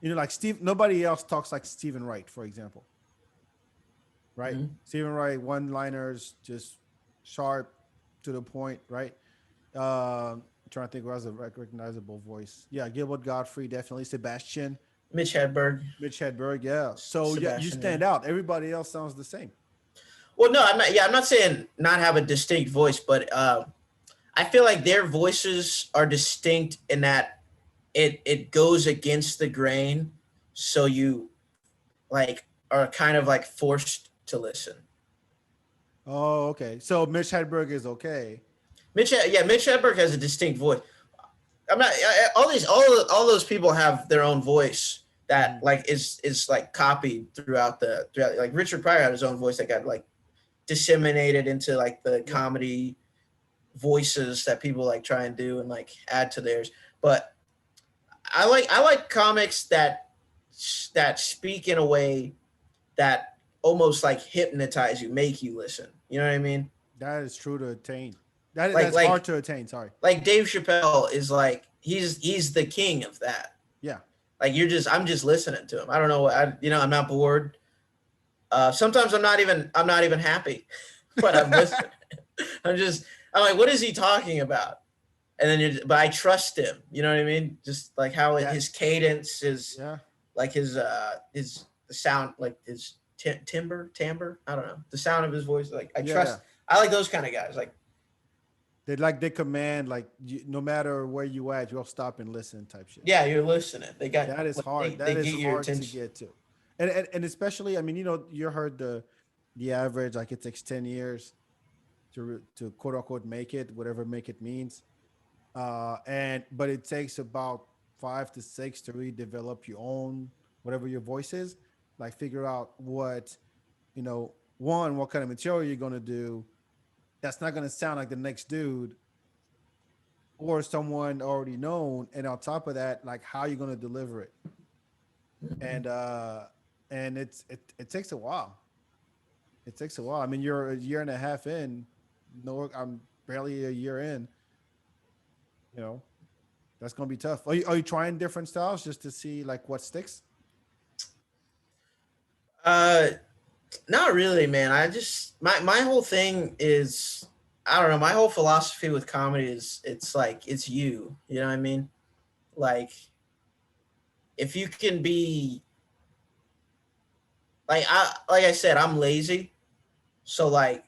A: like nobody else talks like Stephen Wright, for example. Right? Mm-hmm. Stephen Wright, one-liners, just sharp, to the point, right? Trying to think who has a recognizable voice. Yeah, Gilbert Gottfried, definitely. Sebastian.
B: Mitch Hedberg,
A: yeah. So yeah, you stand out. Everybody else sounds the same.
B: Well, no, I'm not saying not have a distinct voice, but I feel like their voices are distinct in that it goes against the grain, so you like are kind of like forced to listen.
A: Oh, okay. So Mitch Hedberg is okay.
B: Mitch Hedberg has a distinct voice. All those people have their own voice that like is like copied throughout like Richard Pryor had his own voice that got like disseminated into like the comedy voices that people like try and do and like add to theirs. But I like comics that speak in a way that almost like hypnotize you, make you listen. You know what I mean?
A: That is true to attain.
B: Like
A: That's hard
B: like
A: to attain. Sorry.
B: like Dave Chappelle is like he's the king of that.
A: Yeah.
B: Like I'm just listening to him. I don't know. I'm not bored. Sometimes I'm not even happy, but I'm listening. I'm like, what is he talking about? And then but I trust him. You know what I mean? Just like how his cadence is, like his the sound, like his timbre. I don't know, the sound of his voice. Like I trust. I like those kind of guys. Like
A: they command, like no matter where you at, you'll stop and listen type shit.
B: Yeah, you're listening. They got
A: that is
B: like,
A: hard.
B: They
A: That
B: get
A: is
B: your
A: hard to
B: attention.
A: get to, and especially, I mean, you heard the average, like it takes 10 years to quote unquote make it, whatever make it means. But it takes about 5 to 6 to really develop your own, whatever your voice is, like figure out what, what kind of material you're going to do that's not going to sound like the next dude or someone already known, and on top of that, like how you're going to deliver it. and it takes a while. It takes a while. I mean, you're a year and a half in. No, I'm barely a year in. You know, that's gonna be tough. Are you trying different styles just to see like what sticks?
B: Uh, Not really, man. I just my whole thing is, I don't know. My whole philosophy with comedy is it's like it's you. You know what I mean? Like if you can be like I said, I'm lazy, so like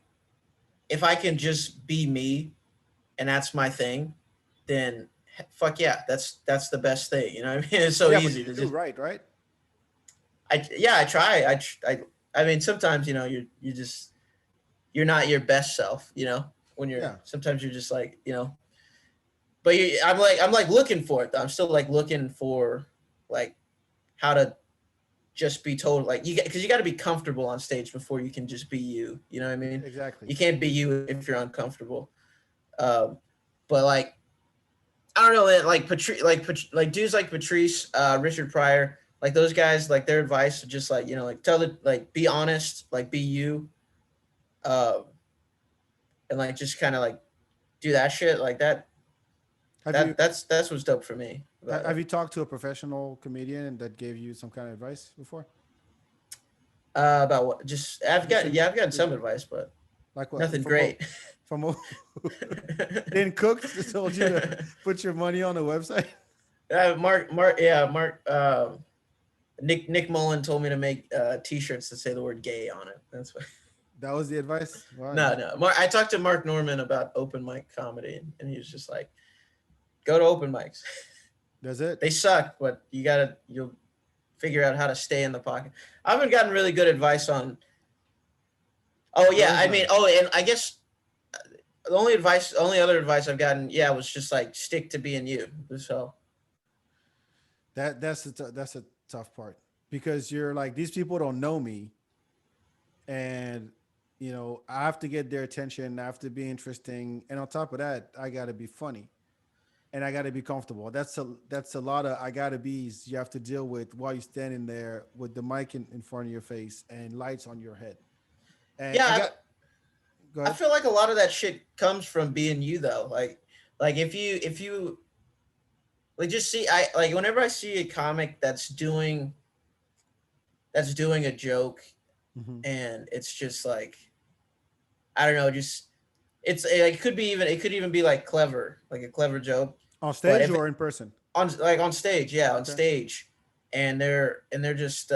B: if I can just be me and that's my thing, then fuck yeah, that's the best thing. You know what I mean? It's so
A: Yeah, but
B: easy
A: you
B: to
A: do
B: just
A: right.
B: I try. I mean sometimes you just you're not your best self, when
A: Yeah.
B: sometimes you're just like, but I'm like looking for it though. I'm still like looking for like how to just be told like because you got to be comfortable on stage before you can just be you. You know what I mean?
A: Exactly.
B: You can't be you if you're uncomfortable. Um, but like I don't know, like dudes like Patrice, Richard Pryor, like those guys, like their advice is just like like tell it, like be honest, like be you, um, and like just kind of like do that shit like that.
A: Have you
B: That's what's dope for me about
A: have
B: it.
A: you talked to a professional comedian that gave you some kind of advice before?
B: About what? Just I've
A: Just
B: got
A: some,
B: yeah, I've gotten some advice, but
A: like what
B: nothing
A: from who?
B: great.
A: From who? Didn't Cooks just told you to put your money on the website?
B: Mark. Nick Mullen told me to make T-shirts that say the word "gay" on it. That's what.
A: That was the advice. Wow,
B: No, no. I talked to Mark Norman about open mic comedy, and he was just like, "Go to open mics.
A: that's it.
B: They suck, but you'll figure out how to stay in the pocket." I haven't gotten really good advice on. Oh yeah,
A: That is
B: I mean,
A: nice.
B: and I guess the only other advice I've gotten, was just like stick to being you. So
A: That's a tough part because you're like these people don't know me, and I have to get their attention. I have to be interesting, and on top of that, I got to be funny, and I got to be comfortable. That's a lot of I got to be's you have to deal with while you're standing there with the mic in front of your face and lights on your head. And I
B: yeah,
A: got go
B: I
A: ahead.
B: feel like a lot of that shit comes from being you though. Like if you like just see I like whenever I see a comic that's doing a joke
A: Hmm.
B: and it's just like I don't know, just it could even be like clever, like a clever joke.
A: On
B: But
A: stage
B: if
A: or in person?
B: on stage, on
A: Okay.
B: stage, and they're just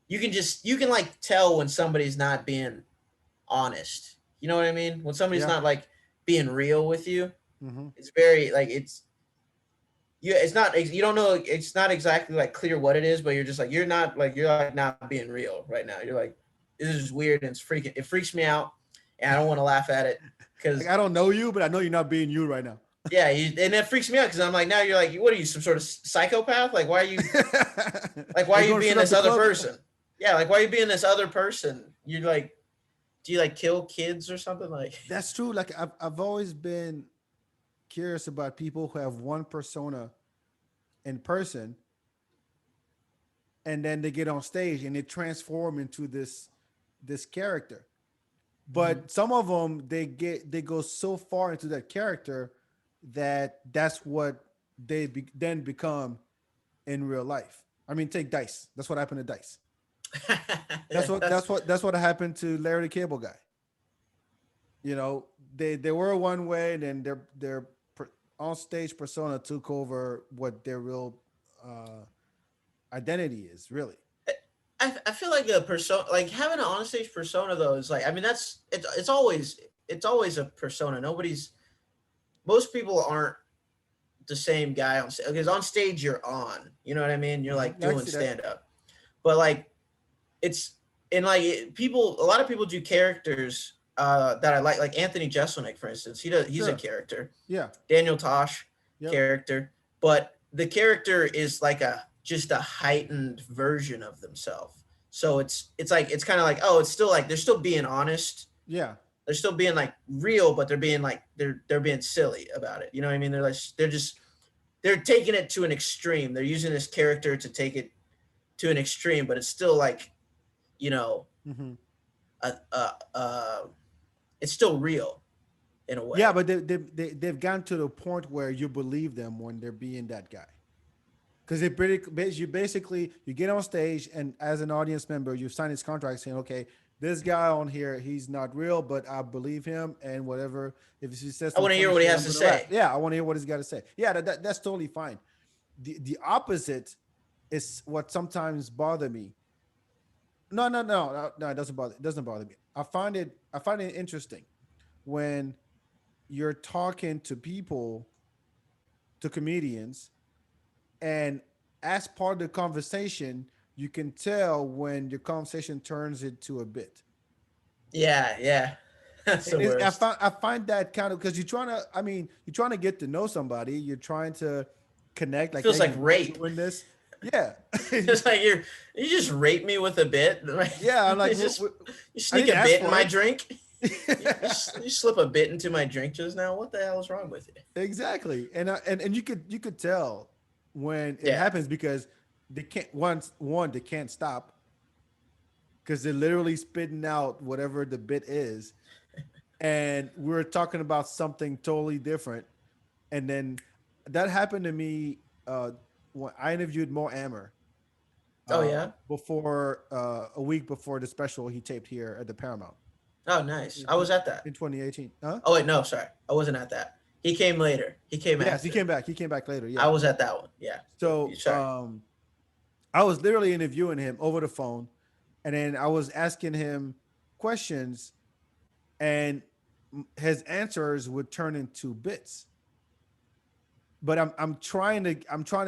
B: you can like tell when somebody's not being honest. You know what I mean? When somebody's
A: Yeah.
B: not like being real with you,
A: Hmm.
B: it's very like it's not you don't know, it's not exactly like clear what it is, but you're just like you're like not being real right now. You're like this is weird and it freaks me out, and I don't want to laugh at it
A: Like
B: because
A: I don't know you, but I know you're not being you right now.
B: and it freaks me out because I'm like now you're like what are you, some sort of psychopath? Like why are you
A: Are you
B: being
A: going to shoot up
B: this
A: the
B: other
A: club?
B: person? Yeah, like why are you being this other person? You like, do you like kill kids or something like?
A: That's true. Like I've always been curious about people who have one persona in person, and then they get on stage and they transform into this character.
B: Mhm.
A: But some of them they go so far into that character that that's what then become in real life. I mean, take Dice. That's what happened to Dice.
B: Yeah, that's
A: That's what happened to Larry the Cable Guy. You know, they were one way, and then on stage persona took over what their real uh, identity is. Really,
B: I feel like a persona, like having an onstage persona though is like, I mean that's it's always a persona. Nobody's Most people aren't the same guy on stage, because on stage you're on, you know what I mean, you're like
A: yeah, I can
B: doing
A: see that.
B: stand up, but like it's and like people, a lot of people do characters that I like Anthony Jeselnik for instance, he's a
A: Sure.
B: character.
A: Yeah.
B: Daniel Tosh,
A: Yep.
B: character, but the character is like a just a heightened version of themselves. So it's like it's kind of like, oh, it's still like they're still being honest,
A: Yeah.
B: they're still being like real, but they're being like they're being silly about it. You know what I mean? They're taking it to an extreme. They're using this character to take it to an extreme, but it's still like, you know,
A: Hmm.
B: uh, uh, uh, it's still real in a
A: Yeah,
B: way.
A: but they've gotten to the point where you believe them when they're being that guy. Because you basically you get on stage, and as an audience member, you sign this contract saying, okay, this guy on here, he's not real, but I believe him, and whatever. If he says
B: I
A: some
B: want to
A: funny
B: hear what he
A: shit,
B: has
A: I'm
B: to
A: gonna laugh.
B: say.
A: Yeah, I want to hear what he's got to say. Yeah, that's totally fine. The opposite is what sometimes bother me. No. It doesn't bother me. I find it interesting when you're talking to people, to comedians, and as part of the conversation, you can tell when your conversation turns into a bit.
B: Yeah, yeah, that's the
A: And
B: worst.
A: I find that kind of because you're trying to, I mean, you're trying to get to know somebody, you're trying to connect,
B: It
A: like, hey,
B: feels like
A: you know,
B: rape.
A: doing this. Yeah.
B: It's like you just rape me with a bit.
A: Yeah. I'm like,
B: You
A: I
B: sneak
A: didn't
B: a
A: ask
B: bit in
A: for
B: my
A: it.
B: drink. You slip a bit into my drink just now. What the hell is wrong with you?
A: Exactly. And you could tell when it
B: Yeah.
A: happens because they can't, one, they can't stop because they're literally spitting out whatever the bit is, and we're talking about something totally different. And then that happened to me when I interviewed Mo Amer
B: Oh yeah.
A: before a week before the special he taped here at the Paramount
B: Oh nice.
A: in,
B: I was at that.
A: 2018. Huh?
B: Oh wait, no, sorry, I wasn't at that. He came later. He came
A: Yes, he
B: after.
A: came back. He came back later.
B: I
A: Yeah.
B: was at that one. Yeah.
A: So
B: Sorry.
A: I was literally interviewing him over the phone, and then I was asking him questions, and his answers would turn into bits. But I'm trying to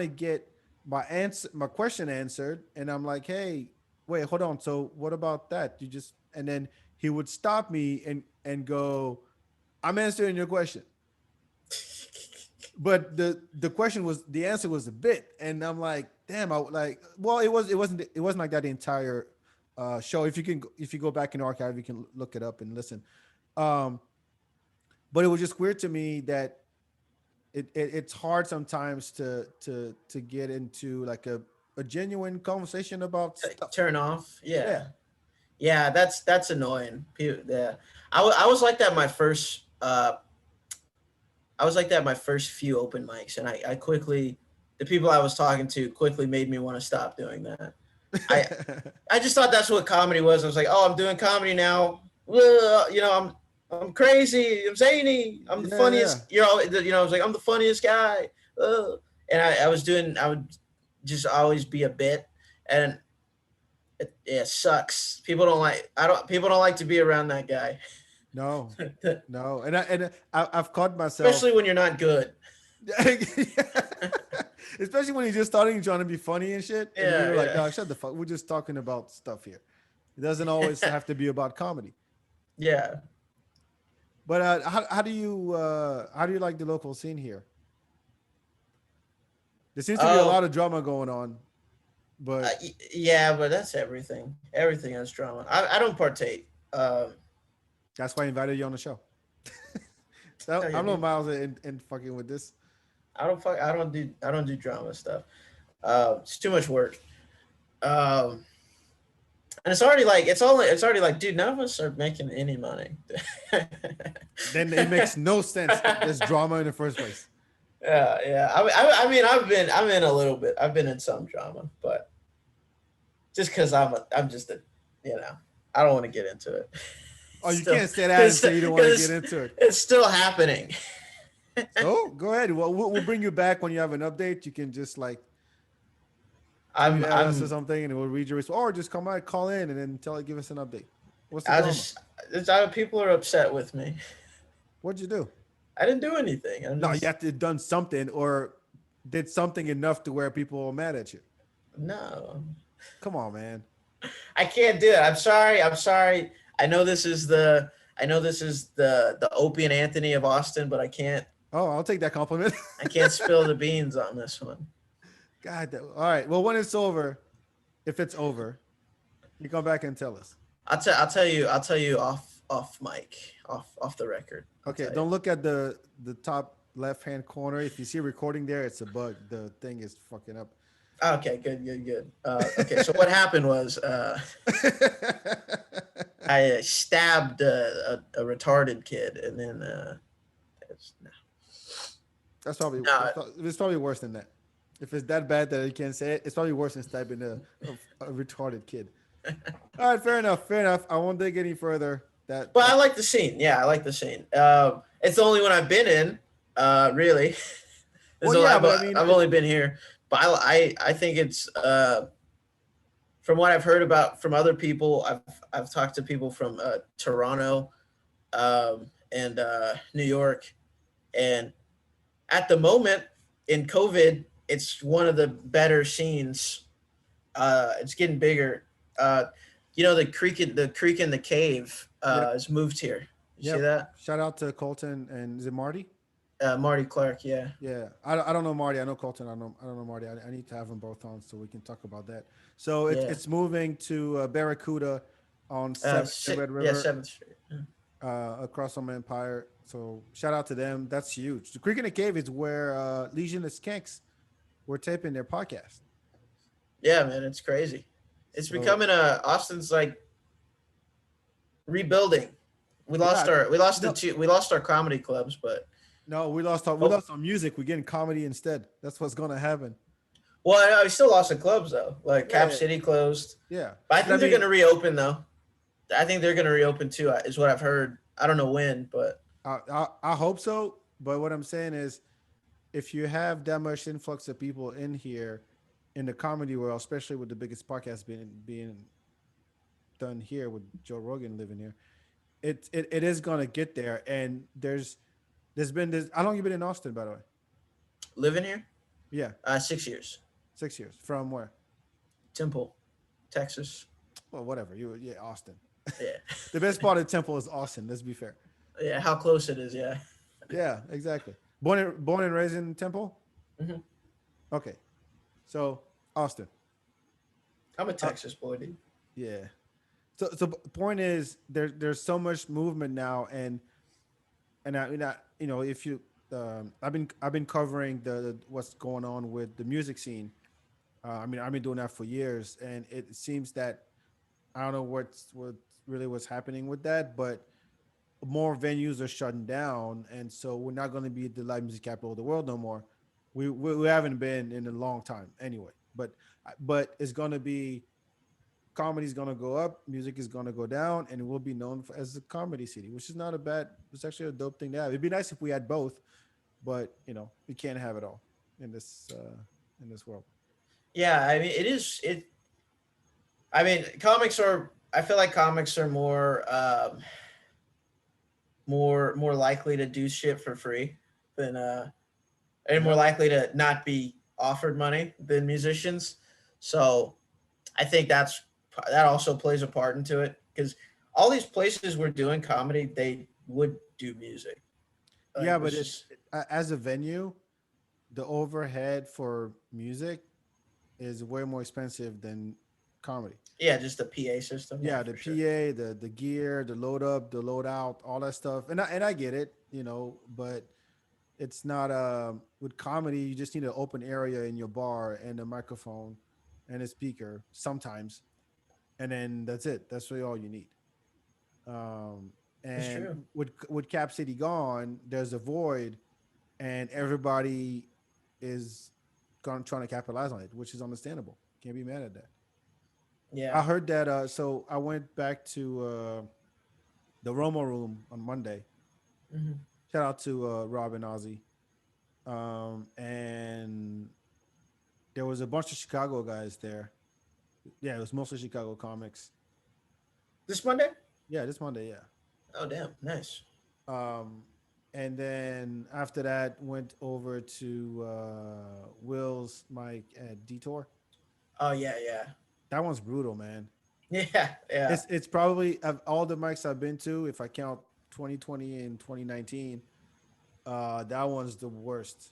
A: get my question answered, and I'm like, hey, wait, hold on. So what about that? You just and then he would stop me and go, I'm answering your question. But the answer was a bit, and I'm like, damn, I like, well, it wasn't like that the entire show. If you go back in the archive, you can look it up and listen. Um, but it was just weird to me that it's hard sometimes to get into like a genuine conversation about stuff.
B: Turn off.
A: Yeah.
B: Yeah. Yeah. That's annoying. Yeah. I was like that my first. I was like that my first few open mics, and I quickly, the people I was talking to quickly made me want to stop doing that. I I just thought that's what comedy was. I was like, oh, I'm doing comedy now. You know, I'm crazy. I'm zany. I'm the
A: Yeah, yeah.
B: funniest. I was like, I'm the funniest guy. And I would just always be a bit, and it sucks. People don't like to be around that guy,
A: No, no. I've caught myself,
B: especially when you're not good.
A: especially when you're just starting trying to be funny and shit, and
B: Yeah,
A: you're like,
B: yeah,
A: dog, shut the fuck. We're just talking about stuff here. It doesn't always have to be about comedy.
B: yeah.
A: But how do you like the local scene here? There seems to be a lot
B: Oh,
A: of drama going on. but
B: Yeah, but that's everything. Everything has drama. I don't partake.
A: that's why I invited you on the show. So
B: Tell you,
A: I'm no
B: dude,
A: Miles in fucking with this.
B: I don't do drama stuff. It's too much work. Um, and it's already like, dude, none of us are making any money.
A: Then it makes no sense. There's drama in the first place.
B: Yeah. I mean, I'm in a little bit. I've been in some drama, but just because I'm just a, you know, I don't want to get into it.
A: Oh, you
B: Still,
A: can't say that and
B: because
A: say you don't want to get into it.
B: it's still happening.
A: So go ahead. Well, we'll bring you back when you have an update. You can just like tweet
B: I'm
A: at us or
B: I'm
A: something, and we'll read your response, or just come out, call in, and then give us an update. What's the
B: I
A: drama?
B: just people are upset with me.
A: What'd you do?
B: I didn't do anything. I'm
A: No, you
B: just
A: have to have done something or did something enough to where people are mad at you.
B: no.
A: Come on, man.
B: I can't do it. I'm sorry. I'm sorry. I know this is the Opie and Anthony of Austin, but
A: Oh, I'll take that compliment.
B: I can't spill the beans on this one.
A: God, all right. Well, when it's over, if it's over, you come back and tell us.
B: I'll tell you off mic, off the record. I'll
A: Okay,
B: tell you.
A: don't look at the top left hand corner. If you see recording there, it's a bug. The thing is fucking up.
B: Okay, good. Okay, so what happened was I stabbed a retarded kid, and then no, no,
A: it's probably worse than that. If it's that bad that you can't say it, it's probably worse than stabbing a retarded kid. All right, fair enough. Fair enough. I won't dig any further.
B: but I like the scene. Yeah, I like the scene. It's the only one I've been in. Really,
A: Well, yeah, but I mean,
B: I've only been here, but I think it's from what I've heard about from other people. I've talked to people from Toronto and New York, and at the moment in COVID, it's one of the better scenes. It's getting bigger. You know, the creek in the cave
A: yep,
B: has moved here. You see
A: yep.
B: that?
A: Shout out to Colton and is it Marty?
B: Marty Clark, yeah.
A: Yeah, I don't know Marty. I know Colton. I don't know Marty. I need to have them both on so we can talk about that. So
B: Yeah.
A: it's moving to Barracuda on Seventh and Red
B: Yeah,
A: River
B: 7th Street.
A: across from Empire. So shout out to them. That's huge. The Creek in the Cave is where Legion of Skanks were taping their podcast.
B: Yeah, man, it's crazy. It's
A: So
B: becoming Austin's like rebuilding.
A: yeah, no,
B: We lost our comedy clubs, but
A: no, we
B: oh,
A: lost our music. We're getting comedy instead. That's what's gonna happen.
B: well, we still lost the clubs though. Like
A: Yeah,
B: Cap
A: yeah,
B: City closed,
A: yeah.
B: but I
A: But I
B: think they're
A: mean,
B: gonna reopen though. I think they're gonna reopen too. Is what I've heard. I don't know when, but
A: I hope so. But what I'm saying is, if you have that much influx of people in here in the comedy world, especially with the biggest podcast being done here with Joe Rogan living here, it is gonna get there. And there's been this. How long you been in Austin, by the way?
B: living here,
A: Yeah,
B: 6 years.
A: 6 years. From where?
B: Temple, Texas.
A: Well, whatever. Yeah, Austin.
B: Yeah,
A: The best part of Temple is Austin. Let's be fair.
B: yeah. How close it is? Yeah.
A: Yeah, exactly. Born and raised in Temple.
B: Hmm.
A: Okay, so Austin.
B: I'm a
A: Uh,
B: Texas boy, dude.
A: yeah. So point is there's so much movement now, and you know if you I've been covering the what's going on with the music scene. I mean I've been doing that for years, and it seems that I don't know what's happening with that, but more venues are shutting down, and so we're not going to be the live music capital of the world no more. We haven't been in a long time anyway, but it's going to be comedy's going to go up, music is going to go down, and it will be known as a comedy city, which is not a bad. It's actually a dope thing to have. It'd be nice if we had both, but you know we can't have it all in this world.
B: Yeah, I mean, it is. It. I mean, comics are. I feel like comics are more likely to do shit for free than and more
A: Yeah,
B: likely to not be offered money than musicians. So I think that also plays a part into it because all these places we're doing comedy, they would do music. Like
A: yeah,
B: it's
A: but
B: just
A: as a venue, the overhead for music is way more expensive than comedy.
B: Yeah, just the PA system. Yeah,
A: Yeah, the
B: for sure.
A: PA, the gear, the load up, the load out, all that stuff. And I get it, but it's not with comedy. You just need an open area in your bar and a microphone and a speaker sometimes, and then that's it. That's really all you need. Um,
B: That's
A: and
B: true.
A: with Cap City gone, there's a void, and everybody is gone trying to capitalize on it, which is understandable. Can't be mad at that. I
B: Yeah.
A: heard that. So I went back to the Romo Room on Monday.
B: Hmm.
A: Shout out to Rob and Ozzy. And there was a bunch of Chicago guys there. Yeah, it was mostly Chicago comics.
B: This Monday?
A: Yeah, this Monday. Yeah.
B: Oh, damn. Nice.
A: Um, and then after that, went over to Will's Mike at Detour.
B: Oh, yeah, yeah.
A: That one's brutal, man.
B: Yeah, yeah.
A: It's probably of all the mics I've been to, if I count 2020 and 2019, that one's the worst.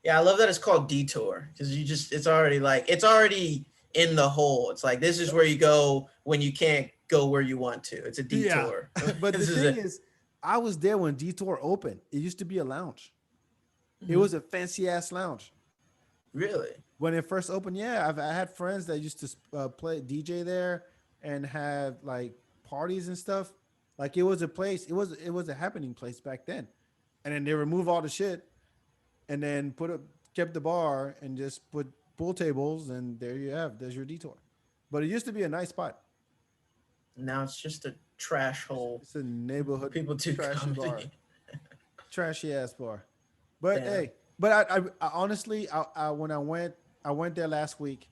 B: Yeah, I love that it's called Detour because it's already in the hole. It's like this is where you go when you can't go where you want to. It's a
A: Yeah,
B: detour.
A: but the
B: This is
A: thing
B: it.
A: is, I was there when Detour opened. It used to be a lounge. It
B: Mhm.
A: was a fancy ass lounge
B: Really?
A: when it first opened. Yeah, I had friends that used to play DJ there and have like parties and stuff. Like it was a place. It was a happening place back then. And then they remove all the shit and then kept the bar and just put pool tables, and there you have. There's your Detour. But it used to be a nice spot.
B: Now it's just a trash hole.
A: It's a neighborhood
B: People do
A: trashy bar,
B: comedy.
A: trashy ass bar. But
B: Damn.
A: hey, but I honestly, when I went there last week,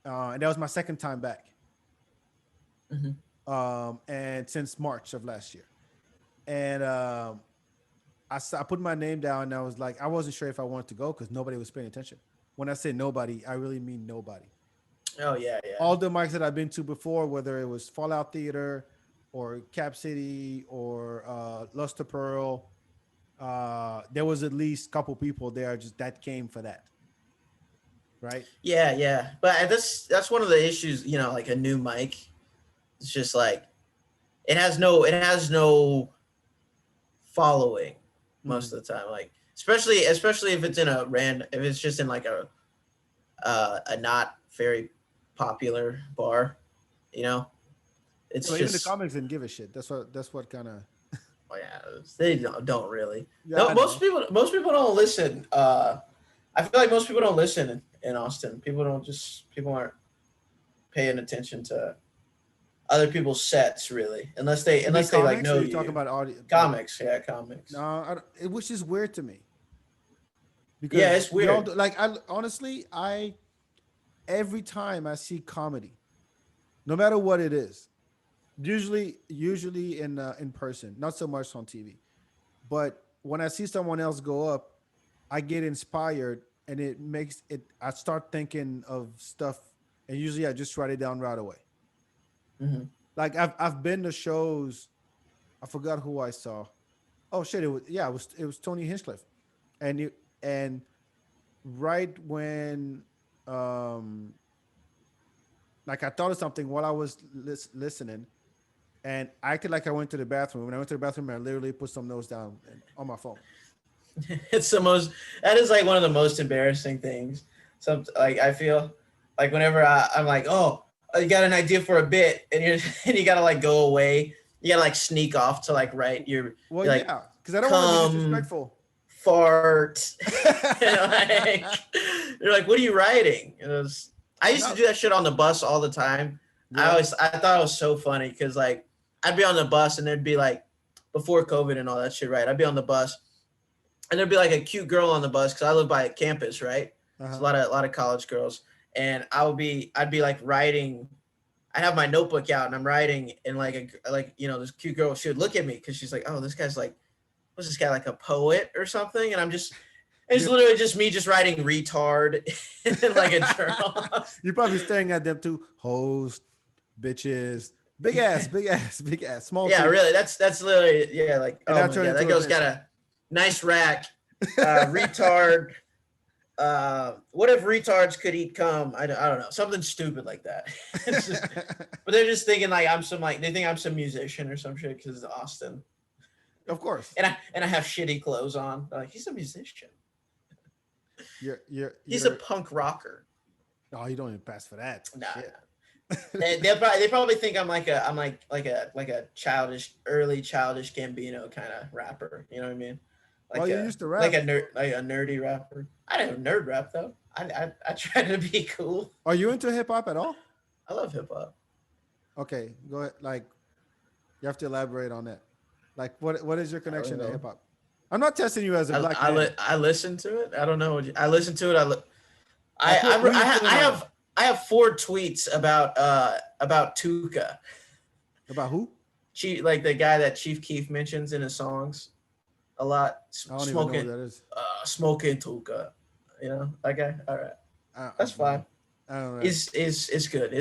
A: and that was my second time back.
B: Hmm.
A: And since March of last year, and I put my name down, and I was like, I wasn't sure if I wanted to go because nobody was paying attention. When I say nobody, I really mean nobody.
B: Oh yeah, yeah.
A: All the mics that I've been to before, whether it was Fallout Theater or Cap City or Luster Pearl, there was at least a couple people there just that came for that, right?
B: Yeah, yeah. But that's one of the issues, like a new mic. It's just like it has no following most
A: Mm.
B: of the time. Like especially if it's if it's just in like a not very popular bar, you know. It's
A: Well, even the
B: just
A: comics didn't give a shit. That's what kind of.
B: oh yeah, they don't really.
A: Yeah,
B: No,
A: I know.
B: most people don't listen. I feel like most people don't listen in Austin. People aren't paying attention to other people's sets really,
A: You mean
B: unless they like
A: comics, or
B: know
A: you talking
B: you.
A: about audio? Like,
B: Comics, yeah, comics.
A: no, which is weird to me
B: Yeah,
A: because
B: it's
A: we all
B: weird.
A: like. I honestly, I every time I see comedy, no matter what it is, usually in person, not so much on TV. But when I see someone else go up, I get inspired, and it makes it. I start thinking of stuff, and usually I just write it down right away.
B: Hmm.
A: Like I've been to shows. I forgot who I saw. Oh shit! It was Tony Hinchcliffe, and right when um like I thought of something while I was listening, and I acted like I went to the bathroom. When I went to the bathroom, I literally put some notes down on my phone.
B: It's the most. That is like one of the most embarrassing things. Some like I feel like whenever I'm like, oh, you got an idea for a bit, and you're and you gotta like go away. You gotta like sneak off to like write
A: Well,
B: you're like
A: yeah, because I don't want to be
B: come
A: disrespectful.
B: fart. Like, you're like, what are you writing? I used to
A: No,
B: do that shit on the bus all the time.
A: yeah.
B: I thought it was so funny because like I'd be on the bus and there'd be like before COVID and all that shit, right? I'd be on the bus and there'd be like a cute girl on the bus because I live by a campus, right? It's
A: Uh-huh.
B: a lot of college girls, and I'd be like writing. I have my notebook out and I'm writing, and this cute girl, she would look at me because she's like, oh, this guy's like, what's this guy like a poet or something? And it's
A: You're,
B: literally just me just writing retard in like a journal.
A: you're probably staring at them too. Hoes, bitches, big ass, big ass, small
B: Yeah,
A: titties,
B: really. That's literally yeah. Like
A: and
B: oh
A: that
B: my
A: turned
B: god, that
A: into a
B: girl's
A: bit.
B: got a nice rack. Retard. what if retards could eat cum? I don't know, something stupid like that. It's just, but they're just thinking like I'm some like they think I'm some musician or some shit because it's Austin,
A: Of course.
B: and I have shitty clothes on. They're like, he's a musician. He's a
A: You're.
B: punk rocker.
A: Oh, you don't even pass for that.
B: Nah.
A: Shit.
B: They probably think I'm like a early childish Gambino kind of rapper. You know what I mean?
A: Well, you used to rap.
B: Like a nerdy rapper. I don't nerd rap though. I try to be cool.
A: Are you into hip hop at all?
B: I love hip hop.
A: Okay, go ahead. Like, you have to elaborate on that. Like, what is your connection to
B: know.
A: hip hop? I'm not testing you as a black man.
B: I listen to it. I don't know. I listen to it. I have 4 tweets about Tuka.
A: About who?
B: Like the guy that Chief Keef mentions in his songs a lot.
A: I don't even know who that is.
B: Smoking Tuka. You know that guy. All right, that's fine.
A: I don't know.
B: It's good.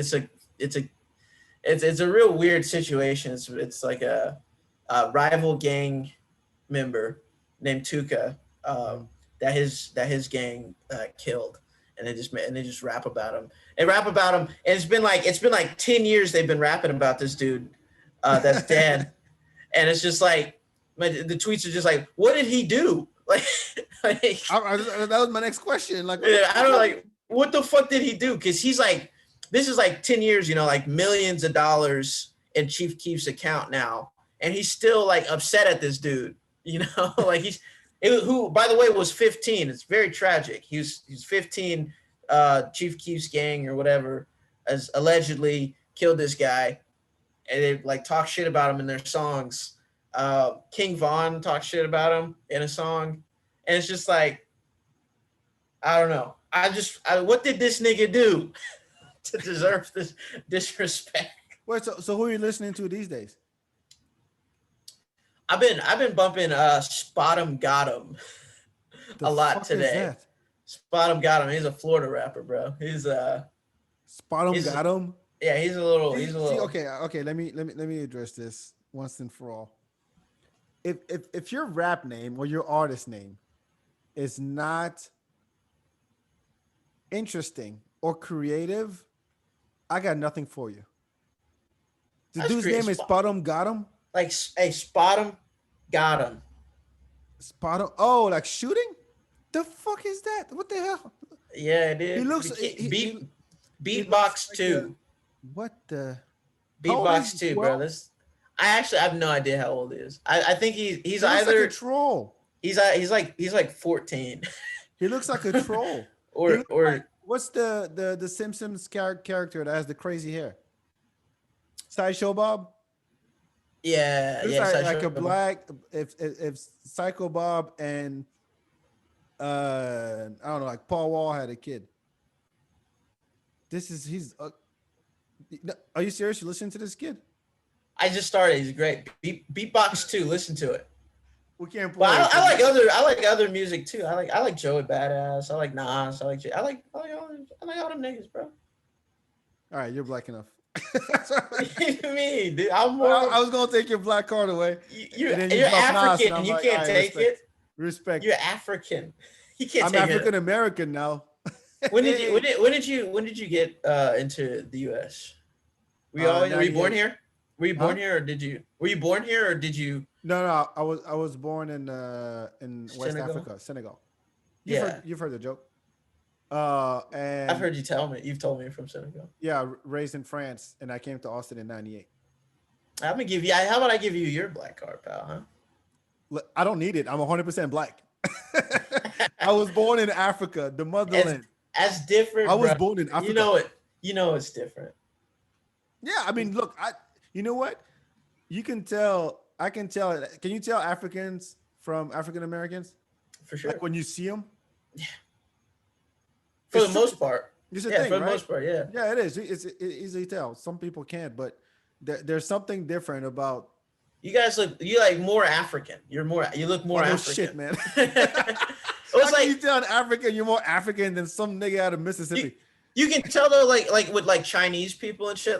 B: It's a real weird situation. It's like a rival gang member named Tuka that his gang killed, and they just rap about him. And it's been like 10 years they've been rapping about this dude that's dead, and it's just like the tweets are just like, what did he do? Like
A: that was my next question. Like,
B: I don't know, like, what the fuck did he do? Because he's like, this is like 10 years, like millions of dollars in Chief Keef's account now, and he's still like upset at this dude, like who by the way was 15. It's very tragic. He's 15. Chief Keef's gang or whatever has allegedly killed this guy, and they like talk shit about him in their songs. King Von talks shit about him in a song, and it's just like, I don't know. What did this nigga do to deserve this disrespect?
A: Wait, so who are you listening to these days?
B: I've been bumping Spot 'em Got 'em a lot today. Spot 'em Got 'em. He's a Florida rapper, bro. He's
A: Spot 'em Got 'em.
B: Yeah, he's a little.
A: See, okay. Let me address this once and for all. If your rap name or your artist name is not interesting or creative, I got nothing for you. The dude's name is Spot 'em Got 'em.
B: Like, hey, Spot 'em Got 'em.
A: Spot 'em. Oh, like shooting? The fuck is that? What the hell?
B: Yeah, it is.
A: He looks.
B: Beatbox 2.
A: What the?
B: Beatbox 2, bro. I actually have no idea how old he is. I think he's either
A: like a troll.
B: He's like 14.
A: He looks like a troll.
B: or
A: like, what's the Simpsons character that has the crazy hair? Sideshow Bob.
B: Yeah,
A: like a black. If Psycho Bob and I don't know, like Paul Wall had a kid. He's. Are you serious? You listen to this kid?
B: I just started. He's great. Beatbox 2. Listen to it.
A: We can't play.
B: But I like other music too. I like Joey Badass. I like Nas. I like all them niggas, bro.
A: All right, you're black enough.
B: What do you mean, dude?
A: I was gonna take your black card away.
B: You're African. And you can't take it.
A: Respect.
B: You're African. You can't.
A: I'm African American now.
B: When did you get into the U.S.? Were you born here? Were you born here, or did you?
A: No. I was born in West Africa, Senegal. You've heard the joke. And
B: I've heard you tell me. You've told me you're from Senegal.
A: Yeah, raised in France, and I came to Austin in '98.
B: I'm gonna give you. How about I give you your black card, pal? Huh?
A: Look, I don't need it. I'm 100% black. I was born in Africa, the motherland.
B: As different.
A: I was born in Africa.
B: You know it's different.
A: Yeah, I mean, look, you know what? You can tell. I can tell. Can you tell Africans from African Americans?
B: For sure.
A: Like when you see them.
B: Yeah. For the most part.
A: It's a thing,
B: for the
A: right?
B: most part, yeah.
A: Yeah, it is. It's easy to tell. Some people can't, but there's something different about.
B: You guys like more African. You look more African.
A: Shit, man.
B: It's like
A: you tell an African you're more African than some nigga out of Mississippi.
B: You can tell though, like with like Chinese people and shit,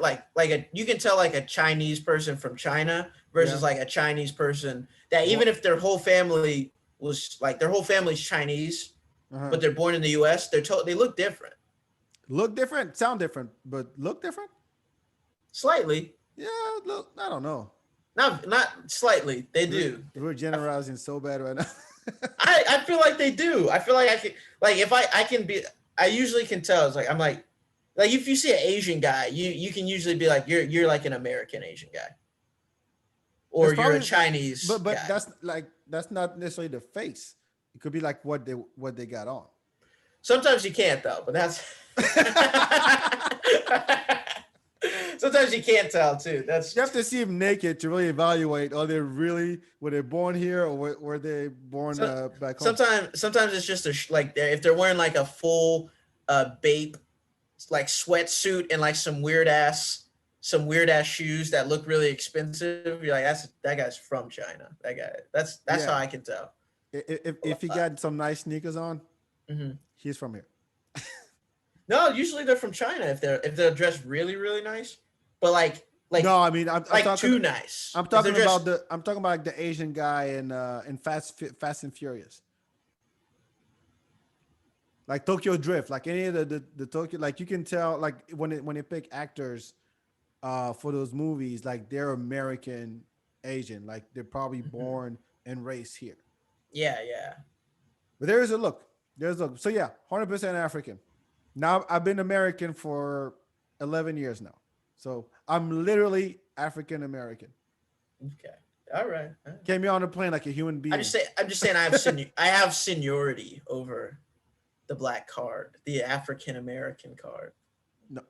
B: you can tell like a Chinese person from China versus like a Chinese person that even if their whole family was like their whole family's Chinese,
A: Uh-huh.
B: but they're born in the U.S. They look different,
A: Look different, sound different, but look different.
B: slightly.
A: Yeah, look. I don't know.
B: Not slightly. They
A: We're,
B: do.
A: we're generalizing so bad right now.
B: I feel like they do. I feel like I can like if I can be. I usually can tell. It's like I'm like if you see an Asian guy, you can usually be like you're like an American Asian guy,
A: It's
B: or you're a
A: probably,
B: Chinese
A: but
B: guy.
A: that's not necessarily the face. It could be like what they got on.
B: Sometimes you can't though, but that's sometimes you can't tell too. That's
A: You have to see them naked to really evaluate. Are they really were they born here or were they born
B: so,
A: back home?
B: sometimes it's just like if they're wearing like a full Bape like sweatsuit and like some weird ass shoes that look really expensive. You're like that guy's from China. That guy that's how
A: Yeah.
B: I can tell.
A: If he got some nice sneakers on,
B: Mhm.
A: he's from here.
B: No, usually they're from China if they're dressed really really nice, but
A: No, I mean I'm
B: like
A: talking
B: too nice.
A: I'm
B: If they're
A: talking about
B: dressed
A: like the Asian guy in Fast and Furious. Like Tokyo Drift, like any of the Tokyo, like you can tell, like when they pick actors, for those movies, like they're American Asian, like they're probably
B: Mhm.
A: born and raised here.
B: Yeah, yeah.
A: But there is a look, there's a look. So yeah, 100% African. Now I've been American for 11 years now, so I'm literally African American.
B: Okay. All right. All right.
A: Came here on the plane like a human being.
B: I'm just saying I have seniority over the black card, the African American card.
A: No,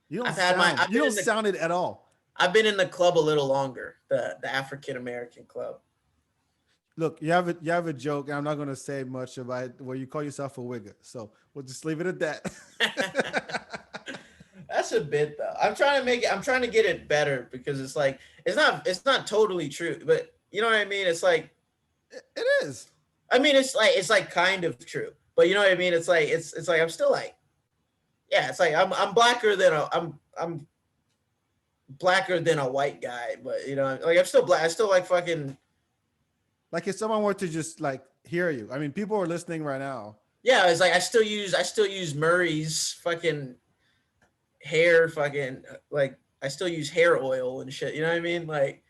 A: you don't
B: I've had my
A: sound, you don't sound it at all.
B: I've been in the club a little longer, the African American club.
A: Look, you have a joke, and I'm not gonna say much about it, where you call yourself a wigger. So we'll just leave it at that.
B: That's a bit though. I'm trying to get it better because it's like it's not totally true, but you know what I mean? It's like
A: It is.
B: I mean it's like kind of true. But you know what I mean? It's like I'm still like yeah, it's like I'm blacker than I'm blacker than a white guy, but you know, like I'm still black. I still like fucking
A: Like if someone were to just like hear you, I mean, people are listening right now.
B: yeah. It's like I still use Murray's fucking hair, fucking like I still use hair oil and shit. You know what I mean? Like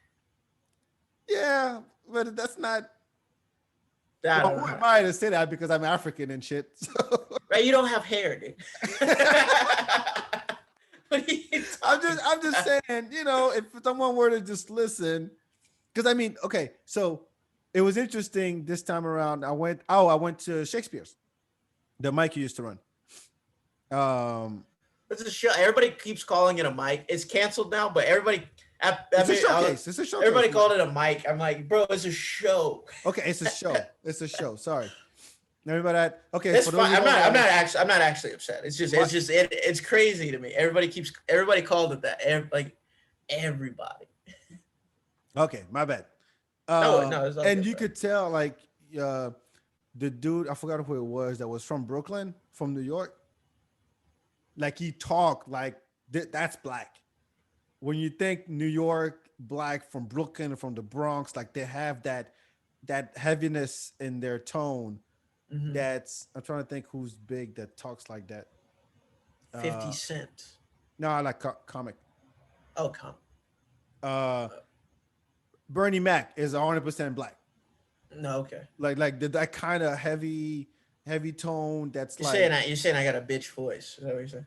A: Yeah, but that's not.
B: I
A: Well,
B: don't
A: who
B: know.
A: am I to say that because I'm African and shit? So
B: Right? You don't have hair, dude. What are you
A: I'm just saying, if someone were to just listen, because I mean, okay, so it was interesting this time around. I went to Shakespeare's, the Mike used to run. Um,
B: This is a show. Everybody keeps calling it a mic. It's canceled now, but
A: it's a showcase. It's a showcase.
B: everybody called it a mic. I'm like, bro, it's a show.
A: Okay, it's a show. It's a show. Sorry. Remember that? Okay,
B: It's
A: for those
B: fine.
A: who don't know,
B: I'm not actually upset. It's crazy to me. Everybody called it that. Like everybody.
A: okay, my bad.
B: No, it's all
A: And
B: good,
A: you
B: bro.
A: could tell, like, the dude, I forgot who it was, that was from Brooklyn, from New York. Like he talked like that's black. When you think New York black from Brooklyn, from the Bronx, like they have that heaviness in their tone.
B: Mm-hmm.
A: That's I'm trying to think who's big that talks like that.
B: 50
A: Uh,
B: Cent.
A: no, I like comic.
B: Oh, come.
A: Uh, Bernie Mac is 100% black.
B: No, okay.
A: Like that kind of heavy tone. That's
B: You're saying I got a bitch voice. Is that what you're saying?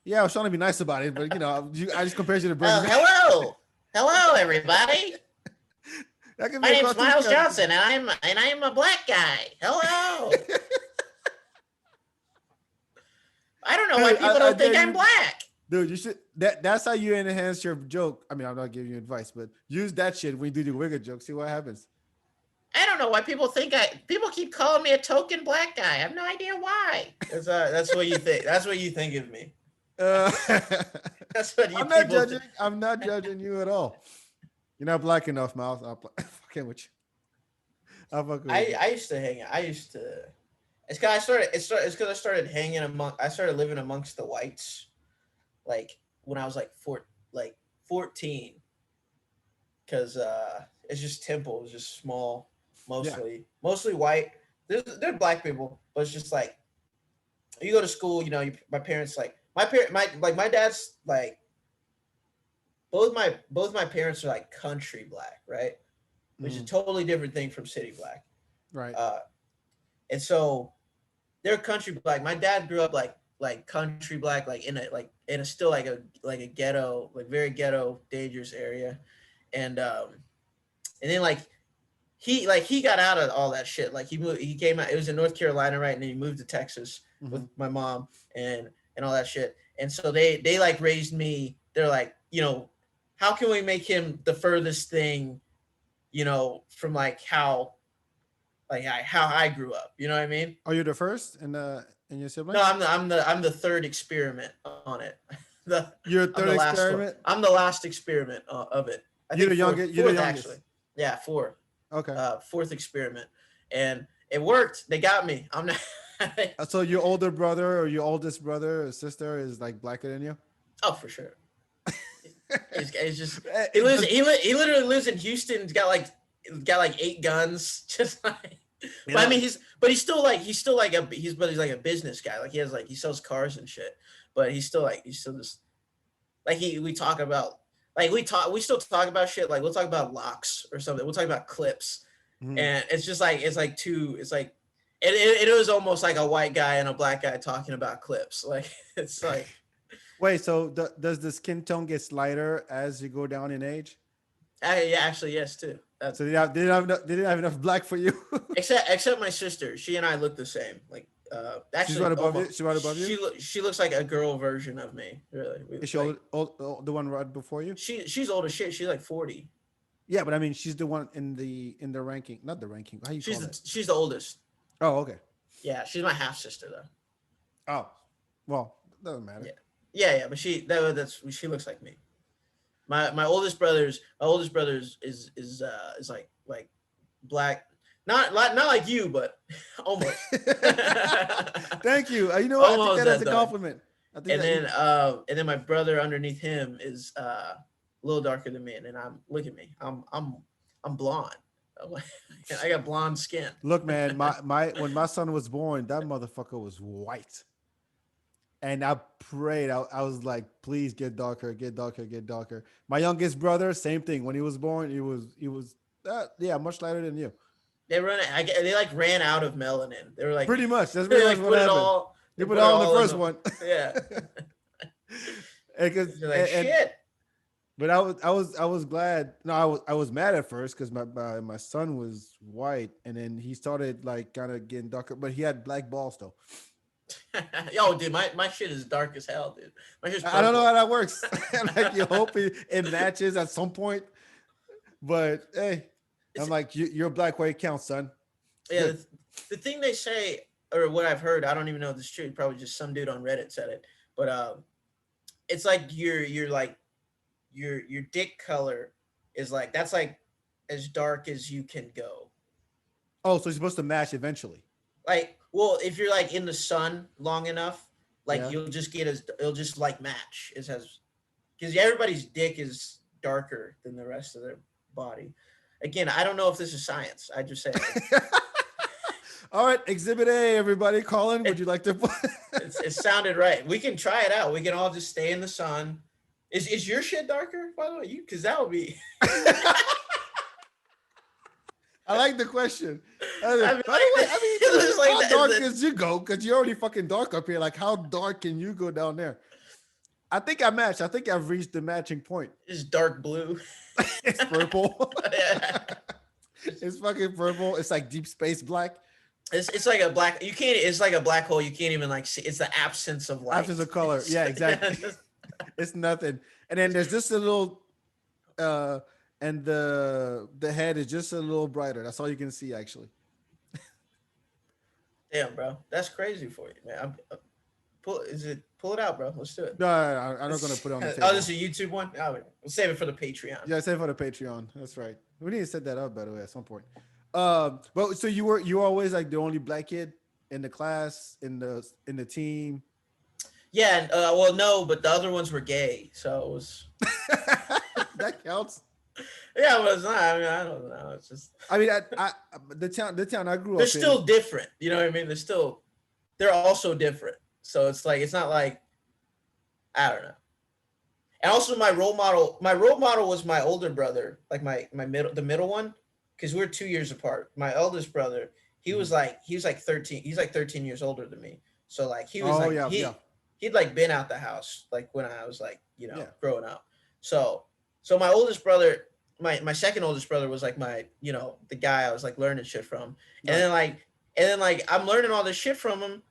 A: yeah. I was trying to be nice about it, but I just compared you to Bernie
B: Oh,
A: Mac.
B: hello. Hello, everybody.
A: That could be
B: My
A: a
B: name's
A: cartoon
B: Myles
A: character.
B: Johnson, and I'm a black guy. Hello. I don't know why
A: Dude,
B: people
A: I
B: don't think
A: dare
B: I'm
A: you,
B: black.
A: dude. You should that's how you enhance your joke. I mean, I'm not giving you advice, but use that shit when you do the wigger joke. See what happens.
B: I don't know why people keep calling me a token black guy. I have no idea why. That's what you think. That's what you think of me.
A: Uh,
B: That's what you
A: I'm not
B: people
A: judging. I'm not judging you at all. You're not black enough, Miles. I'm fucking with you. I'm fucking with you.
B: I used to hang. I used to. It's because It's because I started hanging among. I started living amongst the whites, like when I was like 14. Because it's just Temple. It was just small,
A: Yeah.
B: mostly white. they're black people, but it's just like you go to school, my parents like my dad's like both my parents are like country black, right? Which is a
A: Mm,
B: totally different thing from city black.
A: right.
B: Uh, and so they're country black. My dad grew up like country black, like in a still like a ghetto, like very ghetto, dangerous area, and then he got out of all that shit. Like he came out. It was in North Carolina, right? And then he moved to Texas
A: Mm-hmm.
B: with my mom and all that shit. And so they like raised me. They're like, how can we make him the furthest thing, from like how I grew up. You know what I mean?
A: Are you the first in your
B: No,
A: siblings?
B: I'm the third experiment on it. the
A: You're
B: I'm
A: third
B: the last one.
A: experiment.
B: I'm the last experiment of it. I
A: You're
B: think
A: the
B: fourth,
A: youngest. You're the
B: fourth actually.
A: youngest.
B: Yeah, fourth.
A: Okay.
B: Fourth experiment, and it worked. They got me. I'm not.
A: So your older brother or your oldest brother or sister is like blacker than you?
B: Oh, for sure. He's just he
A: Eh,
B: lives.
A: does-
B: He literally lives in Houston. He's got like 8 guns. Just like,
A: you
B: but I
A: know,
B: mean, he's like a business guy. Like he sells cars and shit. But he's still just like we talk about we still talk about shit. Like we'll talk about locks or something. We'll talk about clips,
A: mhm.
B: and it was almost like a white guy and a black guy talking about clips. Like it's like
A: Wait, so does the skin tone get lighter as you go down in age?
B: yeah, actually yes too.
A: So they didn't have enough black for you.
B: Except my sister, she and I look the same. Like
A: She's right
B: actually
A: above you.
B: almost
A: She's right above you.
B: she looks like a girl version of me. Really,
A: Is she the one right before you?
B: she's old as shit. She's like 40.
A: Yeah, but I mean, she's the one in the ranking, not the ranking. How you
B: She's
A: call
B: the
A: it?
B: she's the oldest.
A: Oh, okay.
B: Yeah, she's my half sister though.
A: Oh, well, doesn't matter.
B: Yeah, yeah. But she looks like me. My oldest brother's is like black, not like you, but almost.
A: Thank you. You know what? I think
B: Almost
A: that as
B: that
A: a
B: dark.
A: compliment. I think
B: And
A: that
B: then
A: you,
B: my brother underneath him is a little darker than me, and then look at me, I'm blonde. I got blonde skin.
A: look, man. My when my son was born, that motherfucker was white, and I prayed. I was like, please get darker, get darker, get darker. My youngest brother, same thing. When he was born, he was yeah, much lighter than you.
B: They like ran out of melanin. They were like
A: Pretty much. That's
B: they
A: pretty much
B: like
A: what happened.
B: they
A: You put
B: put
A: it
B: it
A: all in the
B: all in
A: first
B: the
A: one.
B: yeah.
A: and, 'cause-
B: They're like
A: and
B: shit.
A: but I was glad. No, I was mad at first because my son was white, and then he started like kind of getting darker, but he had black balls though.
B: Yo, dude, my shit is dark as hell, dude. My shit's
A: I don't know
B: purple.
A: how that works. Like you hope it matches at some point, but hey, I'm
B: It's,
A: like you're black where it counts, son. It's
B: yeah,
A: good.
B: the thing they say, or what I've heard, I don't even know if this is true. Probably just some dude on Reddit said it, but it's like you're like your dick color is like that's like as dark as you can go.
A: Oh, so you're supposed to match eventually.
B: Like, well, if you're like in the sun long enough, like
A: Yeah.
B: it'll just like match. It has because everybody's dick is darker than the rest of their body. Again, I don't know if this is science. I just say
A: All right, Exhibit A, everybody. Colin, would
B: it,
A: you like to?
B: it sounded right. We can try it out. We can all just stay in the sun. Is your shit darker, by the way? Because that would be.
A: I like the question. By
B: I
A: the
B: mean,
A: way,
B: like,
A: I mean,
B: it was like
A: how
B: that-
A: dark
B: that-
A: as you go? Because you're already fucking dark up here. Like, how dark can you go down there? I think I matched. I think I've reached the matching point.
B: It's dark blue.
A: It's purple.
B: Yeah.
A: It's fucking purple. It's like deep space black.
B: It's like a black. You can't. It's like a black hole. You can't even like see. It's the absence of light.
A: Absence of color.
B: It's-
A: Yeah, exactly. It's nothing. And then there's just a little, and the head is just a little brighter. That's all you can see, actually.
B: Damn, bro, that's crazy for you, man. Pull it out, bro? Let's do it.
A: No, I'm not gonna put it on the table.
B: Oh, this is a YouTube one. Oh, we'll save it for the Patreon.
A: Yeah, save for the Patreon. That's right. We need to set that up, by the way, at some point. But so you were always like the only black kid in the class, in the team.
B: Yeah. Well, no, but the other ones were gay, so it was.
A: That counts.
B: Yeah, but it's not. I mean, I don't know. It's just
A: I mean, the town I grew
B: they're
A: up in.
B: still different. You know what I mean? They're also different. So it's like it's not like I don't know. And also my role model was my older brother, like the middle one, because we're 2 years apart. My eldest brother,
A: Mhm.
B: he was like 13. He's like 13 years older than me. So like he was
A: Oh
B: like
A: yeah, yeah,
B: he'd like been out the house like when I was like
A: yeah.
B: growing up. So my oldest brother, my second oldest brother was like my the guy I was like learning shit from, and
A: Right.
B: then like I'm learning all this shit from him.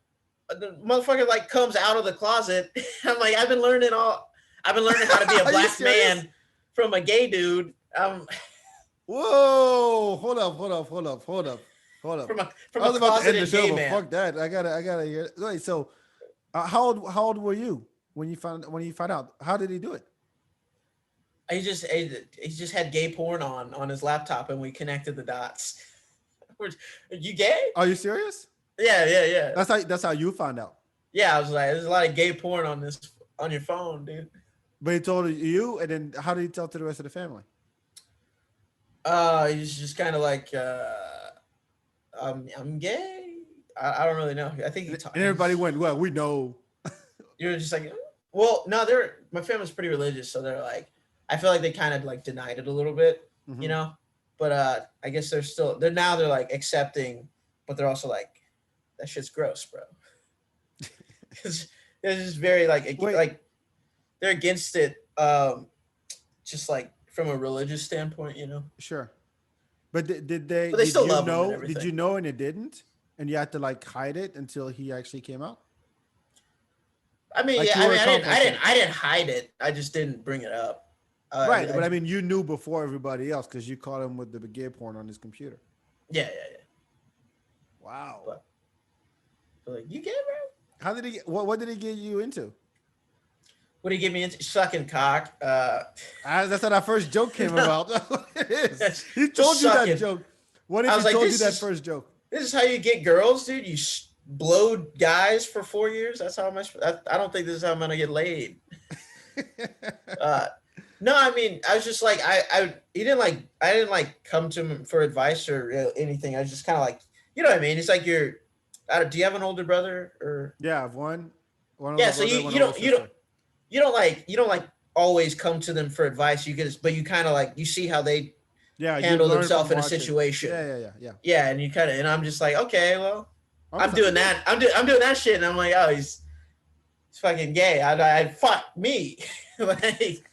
B: The motherfucker like comes out of the closet. I'm like, I've been learning how to be a
A: Are you
B: black
A: serious?
B: man from a gay dude.
A: Whoa! Hold up! Hold up! Hold up! Hold up! Hold up!
B: From
A: I
B: a
A: was about to end the
B: closeted
A: show,
B: gay
A: but
B: man.
A: fuck that. I gotta hear. Wait. So, how old were you when you found out? How did he do it?
B: He just had gay porn on his laptop, and we connected the dots. You gay?
A: Are you serious?
B: Yeah, yeah, yeah,
A: That's how you found out.
B: yeah. I was like, there's a lot of gay porn on your phone, dude.
A: But he told you, and then how did he tell to the rest of the family?
B: He's just kind of like, I'm gay. I don't really know. I think
A: And everybody went, well, we know.
B: you're just like, well, no, they're my family's pretty religious, so they're like, I feel like they kind of like denied it a little bit, you
A: Hmm.
B: know. But I guess they're like accepting, but they're also like, that shit's gross, bro. It's just very
A: Wait,
B: like they're against it, just like from a religious standpoint,
A: sure. But did they?
B: But they
A: Did
B: still
A: you
B: love them and
A: know? Did
B: everything.
A: you know and it didn't? And you had to like hide it until he actually came out.
B: I mean,
A: Like
B: yeah,
A: you were
B: I didn't,
A: accomplishing.
B: I didn't hide it. I just didn't bring it up.
A: Right,
B: I
A: but I
B: just,
A: mean, you knew before everybody else because you caught him with the gay porn on his computer.
B: yeah, yeah, yeah.
A: Wow.
B: But, like, you gay, bro?
A: How did he? What did he get you into?
B: What do you give me into sucking cock?
A: That's how that first joke came
B: No,
A: about. That's what it is. He
B: just
A: told you that
B: sucking.
A: joke. What if
B: I
A: he
B: was like,
A: told you that first joke?
B: this is how you get girls, dude. You blowed guys for 4 years. That's how much. I don't think this is how I'm gonna get laid. Uh, no, I mean, I was just like, I didn't like come to him for advice or anything. I was just kind of like, you know what I mean? It's like do you have an older brother or?
A: Yeah, I've one
B: Yeah,
A: older
B: so
A: brother, one older sister.
B: you don't like always come to them for advice. But you kind of like you see how they
A: Yeah, you
B: handle
A: learn
B: themselves
A: from
B: in a
A: watching.
B: situation.
A: Yeah, yeah, yeah, yeah.
B: Yeah, and and I'm just like, okay, well, I'm doing
A: Understandable. Yeah.
B: that. I'm doing that shit, and I'm like, oh, he's fucking gay. I fuck me. Like,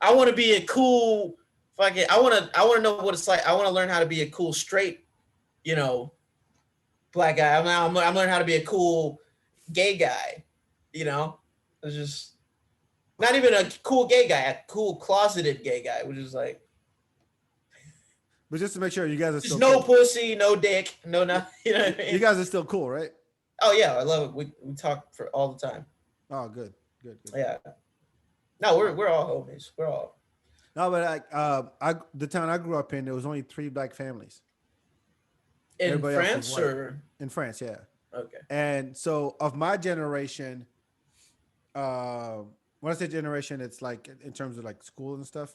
B: I want to be a cool fucking. I want to know what it's like. I want to learn how to be a cool straight, you know, black guy. I'm learning how to be a cool gay guy. You know, it's just not even a cool gay guy, a cool closeted gay guy, which is like
A: But just to make sure you guys are
B: just
A: still
B: no
A: cool.
B: pussy, no dick, no
A: You,
B: nothing. You know what I
A: you
B: mean?
A: guys are still cool, right?
B: Oh yeah, I love it. We talk for all the time.
A: Oh, good, good, good.
B: Yeah. No,
A: All right.
B: we're all homies. We're all
A: No, but like, the town I grew up in, there was only three black families.
B: in
A: Everybody else was
B: France
A: white
B: or
A: in France. Yeah,
B: okay.
A: and so of my generation, uh, when I say generation, it's like in terms of like school and stuff.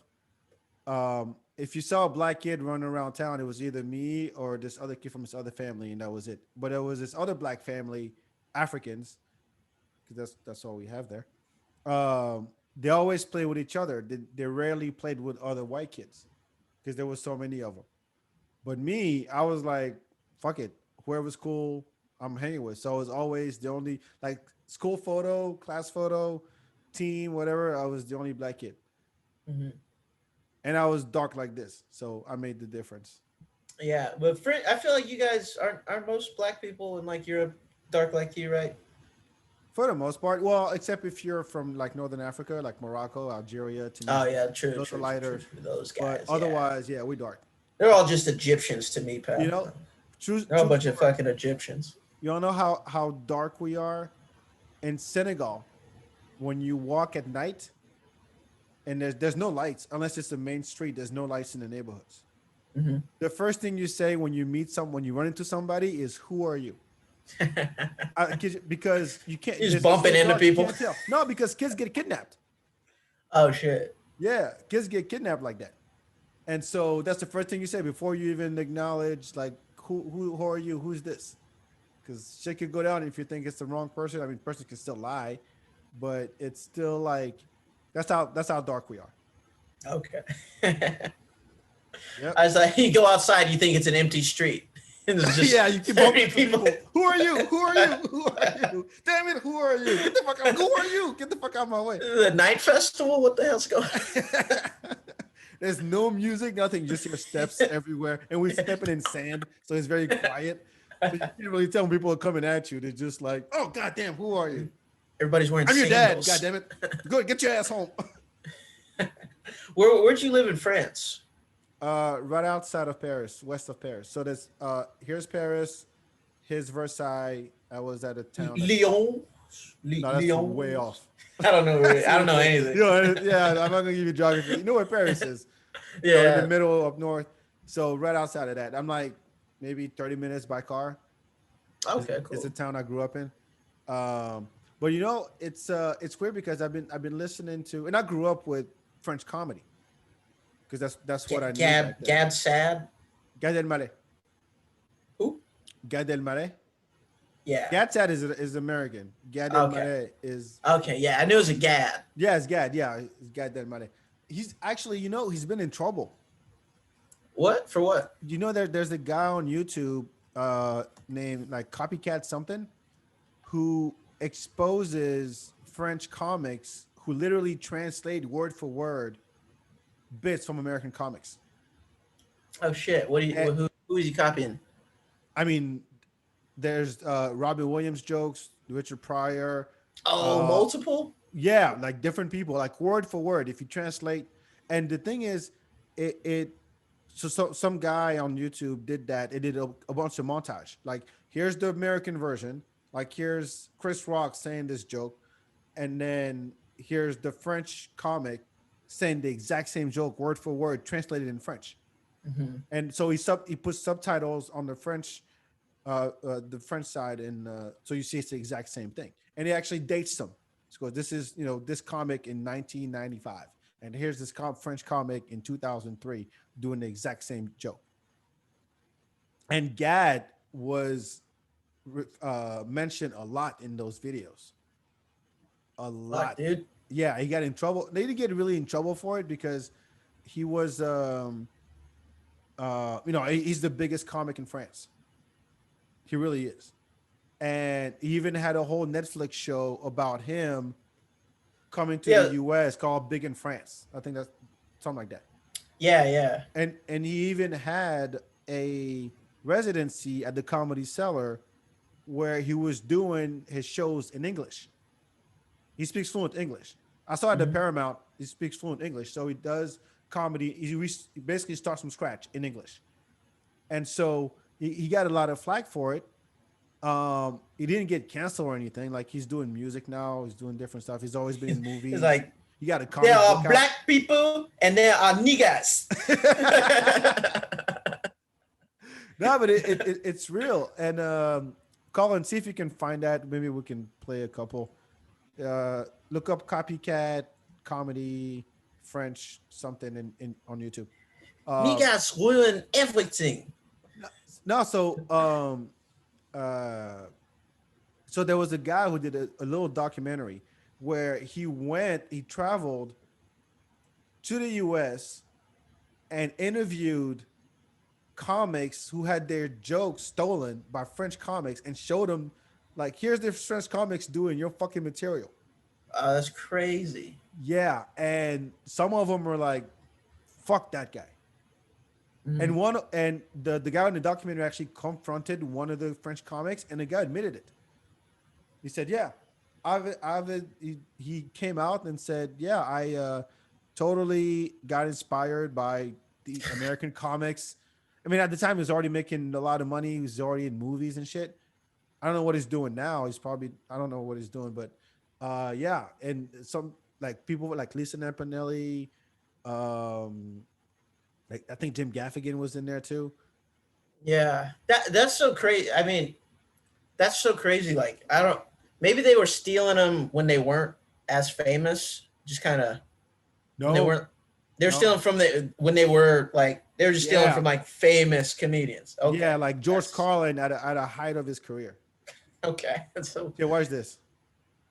A: If you saw a black kid running around town, it was either me or this other kid from this other family, and that was it. But it was this other black family, Africans, because that's all we have there. They always play with each other. They rarely played with other white kids because there was so many of them. But me, I was like, fuck it, whoever's cool, I'm hanging with. So it was always the only like school photo, class photo, team, whatever. I was the only black kid,
B: Hmm.
A: and I was dark like this, so I made the difference.
B: Yeah, but I feel like you guys aren't most black people in like Europe dark like you, right?
A: For the most part, well, except if you're from like Northern Africa, like Morocco, Algeria,
B: Oh
A: Tunisia,
B: yeah, true,
A: those are
B: true, true, true,
A: lighter.
B: true. Those
A: But
B: guys, yeah,
A: otherwise, yeah, we dark.
B: they're all just Egyptians to me,
A: You
B: pal.
A: know,
B: They're all a
A: true
B: bunch of
A: story.
B: fucking Egyptians.
A: You all know how dark we are in Senegal when you walk at night and there's no lights unless it's the main street. There's no lights in the neighborhoods.
B: Hmm.
A: The first thing you say when you meet someone, when you run into somebody, is "Who are you?" Because you can't.
B: He's
A: It's so
B: bumping into
A: dark you
B: people.
A: can't tell. No, because kids get kidnapped.
B: Oh shit.
A: Yeah, kids get kidnapped like that. And so that's the first thing you say before you even acknowledge like who are you? Who's this? Because shit could go down if you think it's the wrong person. I mean, person can still lie, but it's still like that's how dark we are.
B: Okay.
A: Yep.
B: I was like, you go outside, you think it's an empty street. And there's just
A: Yeah, you keep bumping
B: 30
A: into
B: people.
A: people. Who are you? Who are you? Who are you? Damn it! Who are you? Get the fuck out! Who are you? Get the fuck out of my way!
B: The night festival? What the hell's going on?
A: There's no music, nothing. You just hear steps everywhere, and we're stepping in sand, so it's very quiet. So you can't really tell when people are coming at you. They're just like, "Oh goddamn, who are you?
B: Everybody's wearing
A: I'm your dad.
B: sandals.
A: God damn it! Good, get your ass home."
B: Where'd you live in France?
A: Right outside of Paris, west of Paris. So there's here's Paris, here's Versailles. I was at a town that's
B: Lyon?
A: no, that's
B: Lyon?
A: way off.
B: I don't know. I don't know anything.
A: Yeah, I'm not gonna give you geography. You know where Paris is? In the
B: Yeah.
A: middle up north. So right outside of that, I'm like maybe 30 minutes by car.
B: Okay,
A: It's a
B: cool.
A: town I grew up in. But it's weird because I've been listening to, and I grew up with French comedy because that's what I knew back then.
B: Gab Sad?
A: Gad Elmaleh.
B: Who?
A: Gad Elmaleh.
B: Yeah.
A: Gad Sad is American. Gad
B: Okay.
A: Elmaleh is
B: Okay, yeah. I knew it was a Gad.
A: yeah, it's Gad. Yeah, it's Gad Elmaleh. He's actually, he's been in trouble.
B: What? For what?
A: There's a guy on YouTube named like Copycat something who exposes French comics who literally translate word for word bits from American comics.
B: Oh shit. What do you
A: And,
B: who is he copying?
A: I mean, there's Robin Williams jokes, Richard Pryor,
B: Oh,
A: uh,
B: multiple?
A: yeah, like different people, like word for word. If you translate, and the thing is, it so some guy on YouTube did that. It did a bunch of montage. Like here's the American version. Like here's Chris Rock saying this joke, and then here's the French comic saying the exact same joke word for word, translated in French.
B: Mm-hmm.
A: And so he puts subtitles on the French side, and so you see it's the exact same thing. And he actually dates them. So this is this comic in 1995, and here's this French comic in 2003 doing the exact same joke. And Gad was mentioned a lot in those videos, a
B: Fuck,
A: lot.
B: dude.
A: Yeah, he got in trouble. They didn't get really in trouble for it because he was, he's the biggest comic in France. He really is. And he even had a whole Netflix show about him coming to the
B: Yeah.
A: US called Big in France. I think that's something like that.
B: Yeah, yeah.
A: And he even had a residency at the Comedy Cellar where he was doing his shows in English. He speaks fluent English. I saw at the
B: Mhm.
A: Paramount, he speaks fluent English. So he does comedy. He basically starts from scratch in English. And so he got a lot of flack for it. He didn't get canceled or anything. Like he's doing music now. He's doing different stuff. He's always been in movies.
B: It's like
A: he got a
B: there
A: comic
B: are
A: book
B: black people and there are niggas.
A: No, but it's real. And Colin, see if you can find that. Maybe we can play a couple. Look up Copycat comedy French something in on YouTube.
B: Niggas ruin everything.
A: No, so there was a guy who did a little documentary where he traveled to the US and interviewed comics who had their jokes stolen by French comics and showed them like, here's the French comics doing your fucking material.
B: That's crazy.
A: Yeah, and some of them were like, fuck that guy.
B: Mhm.
A: And the guy in the documentary actually confronted one of the French comics, and the guy admitted it. He said, "Yeah, he came out and said, yeah, I totally got inspired by the American comics. I mean, at the time, he was already making a lot of money. He was already in movies and shit. I don't know what he's doing now. I don't know what he's doing, but yeah. And some like people like Lisa Lampanelli, um, like I think Jim Gaffigan was in there too.
B: Yeah, that's so crazy. I mean, that's so crazy. Like, I don't. Maybe they were stealing them when they weren't as famous. Just kind of When they
A: No,
B: weren't. They're
A: no.
B: stealing from when they were like they were just stealing
A: Yeah.
B: from like famous comedians. Okay.
A: Yeah, like George
B: That's
A: Carlin at a height of his career.
B: okay. That's so
A: Yeah, watch this.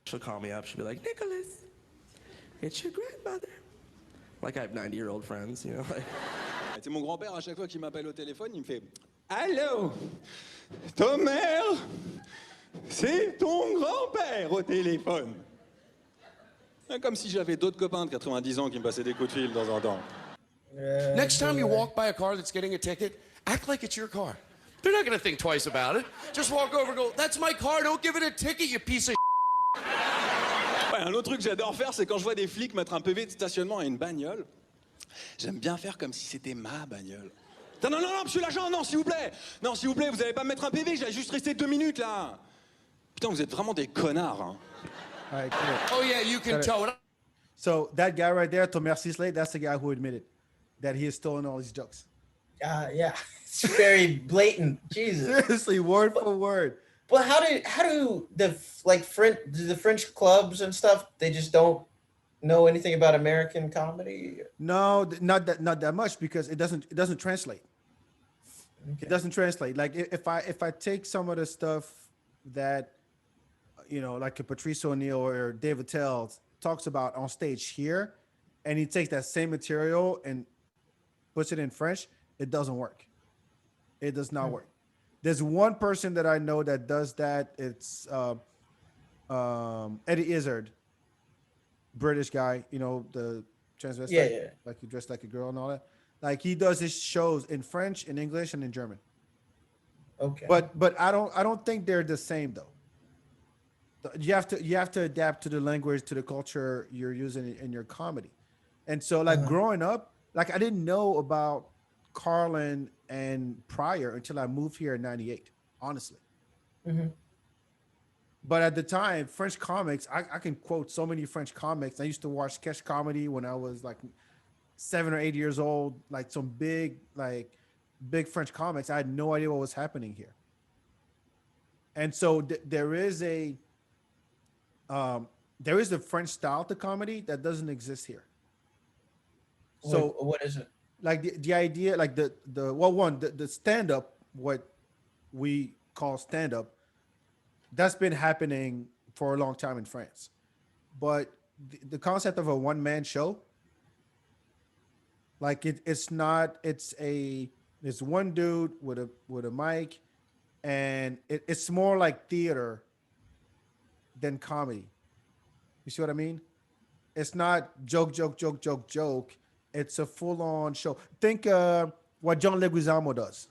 C: She'll call me up. She'll be like, Nicholas, it's your grandmother. Like I have 90-year-old friends, you know. Like,
D: C'est mon grand-père, à chaque fois qu'il m'appelle au téléphone, il me fait Allô, ton mère, c'est ton grand-père au téléphone. Comme si j'avais d'autres copains de 90 ans qui me passaient des coups de fil de temps en temps.
E: Next time you walk by a car that's getting a ticket, act like it's your car. They're not gonna think twice about it. Just walk over and go, that's my car, don't give it a ticket, you piece of
D: Ouais, un autre truc que j'adore faire, c'est quand je vois des flics mettre un PV de stationnement à une bagnole, j'aime bien faire comme si c'était ma bagnole. Non, non, non, non, monsieur l'agent, non, s'il vous plaît. Non, s'il vous plaît, vous allez pas me mettre un PV, j'ai juste resté 2 minutes là. Putain, vous êtes vraiment des connards. Hein.
A: All right, cool.
E: Oh yeah, you can tow it.
A: So that guy right there, Tomercy Slade, that's the guy who admitted that he has stolen all these jokes.
B: yeah. It's very blatant. Jesus.
A: Seriously, word for word.
B: But how do the French clubs and stuff, they just don't know anything about American comedy?
A: No, not that much because it doesn't translate. Okay. It doesn't translate. Like if I take some of the stuff that like a Patrice O'Neill or Dave Attell talks about on stage here, and he takes that same material and puts it in French, it doesn't work. It does not work. There's one person that I know that does that. It's Eddie Izzard, British guy, the transvestite,
B: Yeah.
A: like he dressed like a girl and all that. Like he does his shows in French, in English, and in German.
B: Okay.
A: But I don't think they're the same though. You have to adapt to the language, to the culture you're using in your comedy. And so like growing up, like I didn't know about Carlin and Pryor until I moved here in 98, honestly.
B: Mm-hmm.
A: But at the time, French comics, I can quote so many French comics. I used to watch sketch comedy when I was like 7 or 8 years old, like some big French comics. I had no idea what was happening here. And so there is a French style to comedy that doesn't exist here. So
B: what is it?
A: Like the idea, like the stand-up, what we call stand-up, that's been happening for a long time in France. But the concept of a one-man show, like it's one dude with a mic, and it's more like theater than comedy. You see what I mean? It's not joke. It's a full-on show. Think what John Leguizamo does.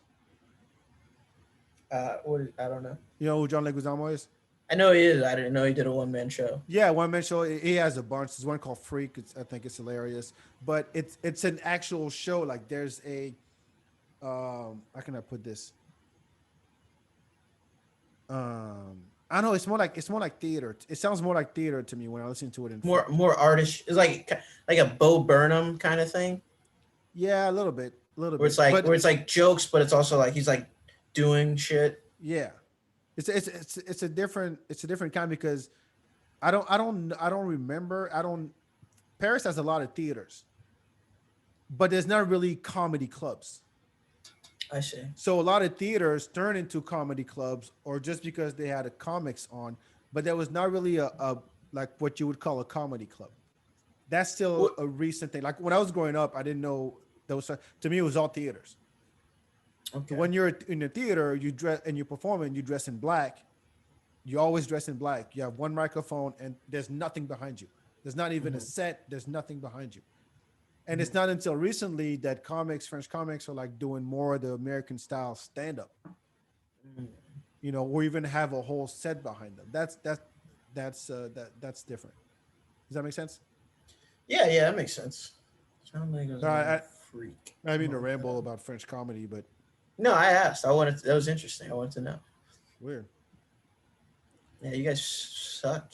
B: I don't know.
A: You know who John Leguizamo is?
B: I know he is. I didn't know he did a one-man show.
A: Yeah, one-man show. He has a bunch. There's one called Freak. I think it's hilarious. But it's an actual show. Like there's a how can I put this? I know it's more like theater. It sounds more like theater to me when I listen to it in
B: More artish. It's like a Bo Burnham kind of thing.
A: Yeah, a little bit.
B: Where it's like jokes, but it's also like he's like doing shit.
A: Yeah, it's a different kind because I don't remember. Paris has a lot of theaters, but there's not really comedy clubs.
B: I see.
A: So a lot of theaters turn into comedy clubs, or just because they had a comics on, but there was not really a like what you would call a comedy club. That's still a recent thing. Like when I was growing up, I didn't know those. To me, it was all theaters. Okay. When you're in the theater, you dress and you perform and you dress in black. You always dress in black. You have one microphone and there's nothing behind you. There's not even a set. There's nothing behind you. And it's not until recently that French comics are like doing more of the American style stand-up, or even have a whole set behind them. That's different. Does that make sense?
B: Yeah, that makes sense. Sound like a freak.
A: I mean to ramble about French comedy, but
B: no, I asked. That was interesting. I wanted to know.
A: Weird.
B: Yeah, you guys suck.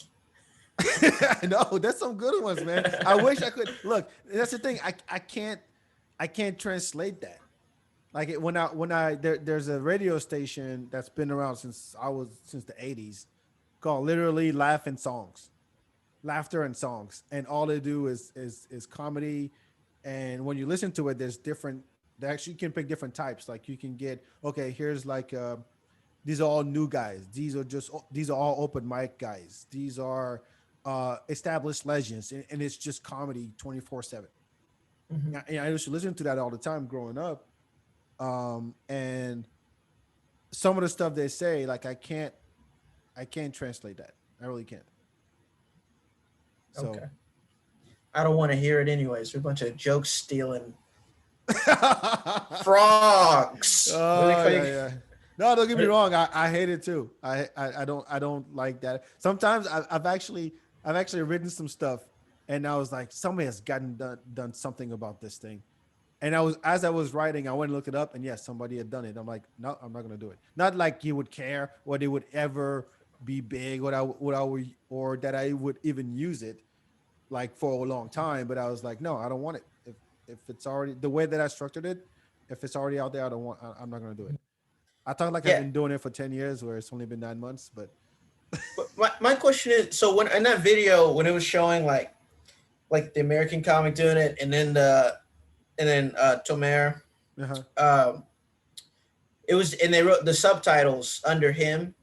A: No, that's some good ones, man. I wish I could look. That's the thing. I can't translate that. Like there's a radio station that's been around since the 80s called literally Laughing Songs. laughter and songs, and all they do is comedy. And when you listen to it, there's different. They actually can pick different types. Like you can get okay, here's like these are all new guys. These are all open mic guys. These are established legends, and it's just comedy 24/7.
B: Mhm.
A: I used to listen to that all the time growing up, and some of the stuff they say, like I can't translate that. I really can't. So
B: Okay. I don't want to hear it anyways. We're a bunch of joke stealing frogs. What do they
A: oh
B: call
A: yeah,
B: you?
A: yeah. No, don't get me wrong. I hate it too. I don't like that. Sometimes I've actually written some stuff, and I was like, somebody has done something about this thing. And as I was writing, I went and looked it up, and yes, somebody had done it. I'm like, no, I'm not gonna do it. Not like you would care or they would ever be big, or that I would even use it like for a long time. But I was like, no, I don't want it. If it's already the way that I structured it, if it's already out there, I don't want. I'm not gonna do it. I thought like I've
B: Yeah.
A: been doing it for 10 years, where it's only been 9 months. But
B: But my question is, so when in that video when it was showing like the American comic doing it, and then Tomer,
A: uh-huh.
B: it was, and they wrote the subtitles under him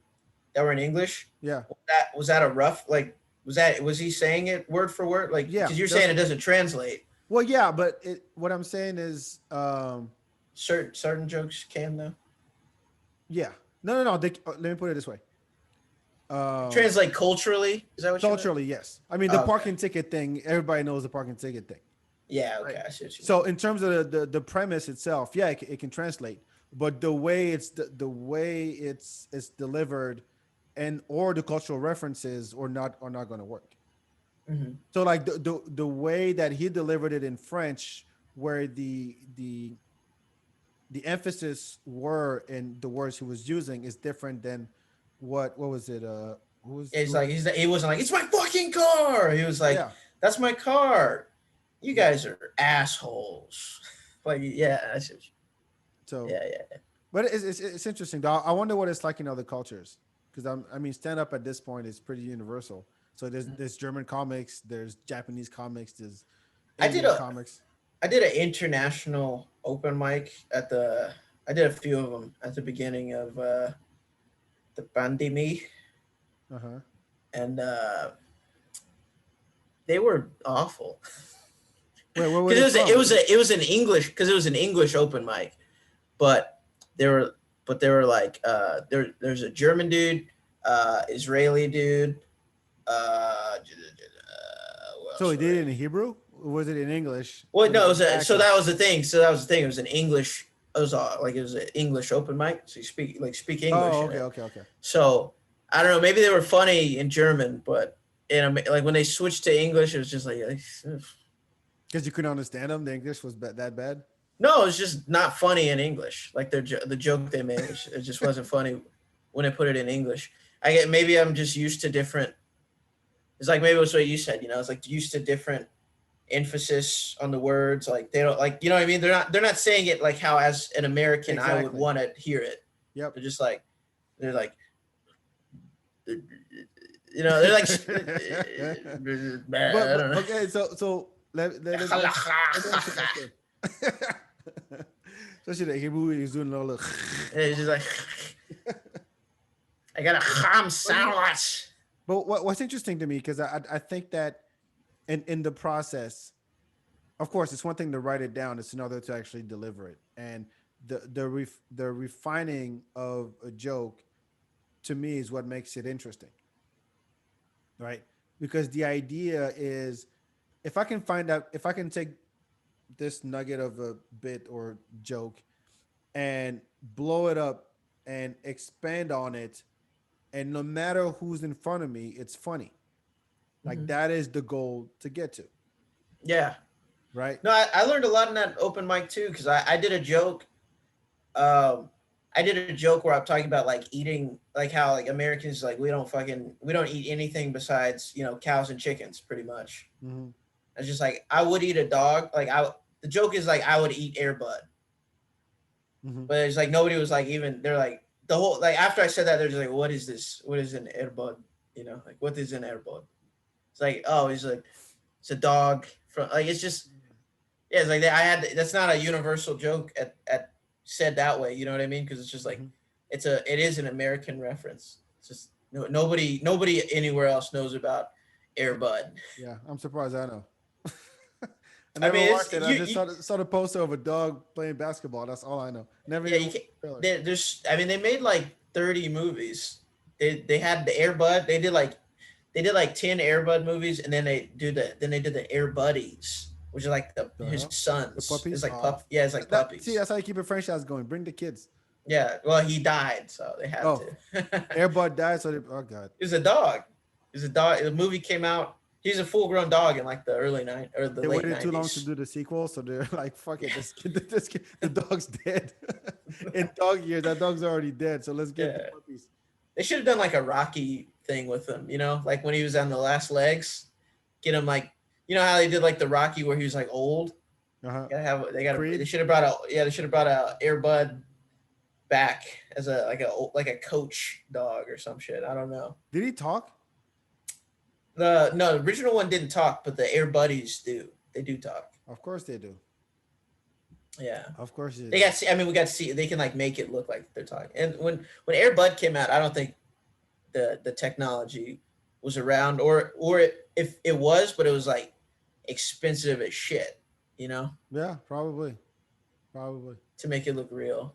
B: that were in English.
A: Yeah,
B: Was that a rough, like, was he saying it word for word, like,
A: yeah.
B: because you're saying it doesn't translate.
A: Well, yeah, but what I'm saying is,
B: Certain jokes can though.
A: yeah. No. Let me put it this way.
B: Translate culturally. Is that what you meant?
A: Culturally, yes. I mean, the
B: Okay.
A: parking ticket thing. Everybody knows the parking ticket thing.
B: Yeah. Okay.
A: Right.
B: I see what you mean.
A: So in terms of the premise itself, yeah, it can translate, but the way the way it's delivered, and or the cultural references are not going to work.
B: Mhm.
A: So like the way that he delivered it in French, where the emphasis were in the words he was using, is different than what was it?
B: It's like he wasn't like, it's my fucking car. He was like,
A: yeah.
B: that's my car. You
A: Yeah.
B: guys are assholes. Like, yeah, I see what you-
A: So
B: yeah.
A: but it's interesting though. I wonder what it's like in other cultures, because I mean stand up at this point is pretty universal. So there's German comics, there's Japanese comics, there's Asian comics.
B: I did an international open mic I did a few of them at the beginning of the pandemic,
A: Uh-huh.
B: and they were awful.
A: Wait, where were
B: Because
A: they from?
B: it was an English, because it was an English open mic, but they were like there's a German dude, Israeli dude, what
A: So
B: else
A: he
B: were
A: did
B: they?
A: it in Hebrew? Or was it in English?
B: Well, no, it
A: With
B: was so
A: accent?
B: that was the thing. It was an English. It was it was an English open mic. So you speak English.
A: Oh,
B: in it.
A: okay.
B: So I don't know. Maybe they were funny in German, but like when they switched to English, it was just like ugh.
A: Because you couldn't understand them. The English was that bad.
B: No, it's just not funny in English. Like the joke they made, it just wasn't funny when they put it in English. I get, maybe I'm just used to different. It's like maybe it was what you said. It's like used to different emphasis on the words. Like they don't, like, you know what I mean. They're not saying it like how as an American I would
A: Exactly.
B: want to hear it.
A: Yep.
B: They're just like they're like. They're like. I don't know.
A: Okay, so let especially the Hebrew is doing all the.
B: It's just like I got a ham sandwich.
A: But what's interesting to me, because I think that in the process, of course, it's one thing to write it down; it's another to actually deliver it. And the refining of a joke, to me, is what makes it interesting, right? Because the idea is, if I can take this nugget of a bit or joke and blow it up and expand on it, and no matter who's in front of me, it's funny. Like that is the goal to get to,
B: Yeah.
A: right?
B: No, I learned a lot in that open mic too, because I did a joke. I did a joke where I'm talking about like eating, like how like Americans, like we don't eat anything besides cows and chickens, pretty much.
A: Mm-hmm.
B: It's just like I would eat a dog. The joke is like I would eat Air Bud,
A: Mm-hmm.
B: but it's like nobody was like even. They're like the whole, like after I said that, they're just like, what is this? What is an Air Bud? Like what is an Air Bud? It's It's like, oh, it's a dog from like it's just yeah. It's like I had that's not a universal joke at said that way. You know what I mean? Because it's just like it is an American reference. It's just nobody anywhere else knows about Air Bud.
A: Yeah, I'm surprised I know. I
B: I
A: never
B: mean,
A: watched it. I just saw the poster of a dog playing basketball. That's all I know. Never
B: yeah,
A: even
B: you
A: watched the
B: can.
A: trailer.
B: There's I mean, they made like 30 movies. They had the Air Bud. They did like 10 Air Bud movies, and then they did the Air Buddies, which are like his
A: hell?
B: sons.
A: The puppies?
B: It's like
A: Oh.
B: yeah, it's like puppies.
A: See, that's how you keep a franchise going. Bring the kids.
B: Yeah, well, he died, so they had
A: Oh.
B: to.
A: Airbud died, so they, oh god.
B: He was a dog. He was a dog. The movie came out. He's a full-grown dog in like the early or the
A: They
B: late
A: waited
B: 90s.
A: too long to do the sequel, so they're like, "Fuck it, this kid, the dog's dead." In dog years, that dog's already dead. So let's get the puppies.
B: They should have done like a Rocky thing with him, you know, like when he was on the last legs, get him like, you know how they did like the Rocky where he was like old. They should have brought a Air Bud back as a coach dog or some shit. I don't know.
A: Did he talk?
B: The original one didn't talk, but the Air Buddies do. They do talk.
A: Of course they do.
B: Yeah.
A: Of course they do.
B: We got to see. They can like make it look like they're talking. And when Air Bud came out, I don't think the technology was around, or if it was, but it was like expensive as shit, you know?
A: Yeah, probably.
B: To make it look real.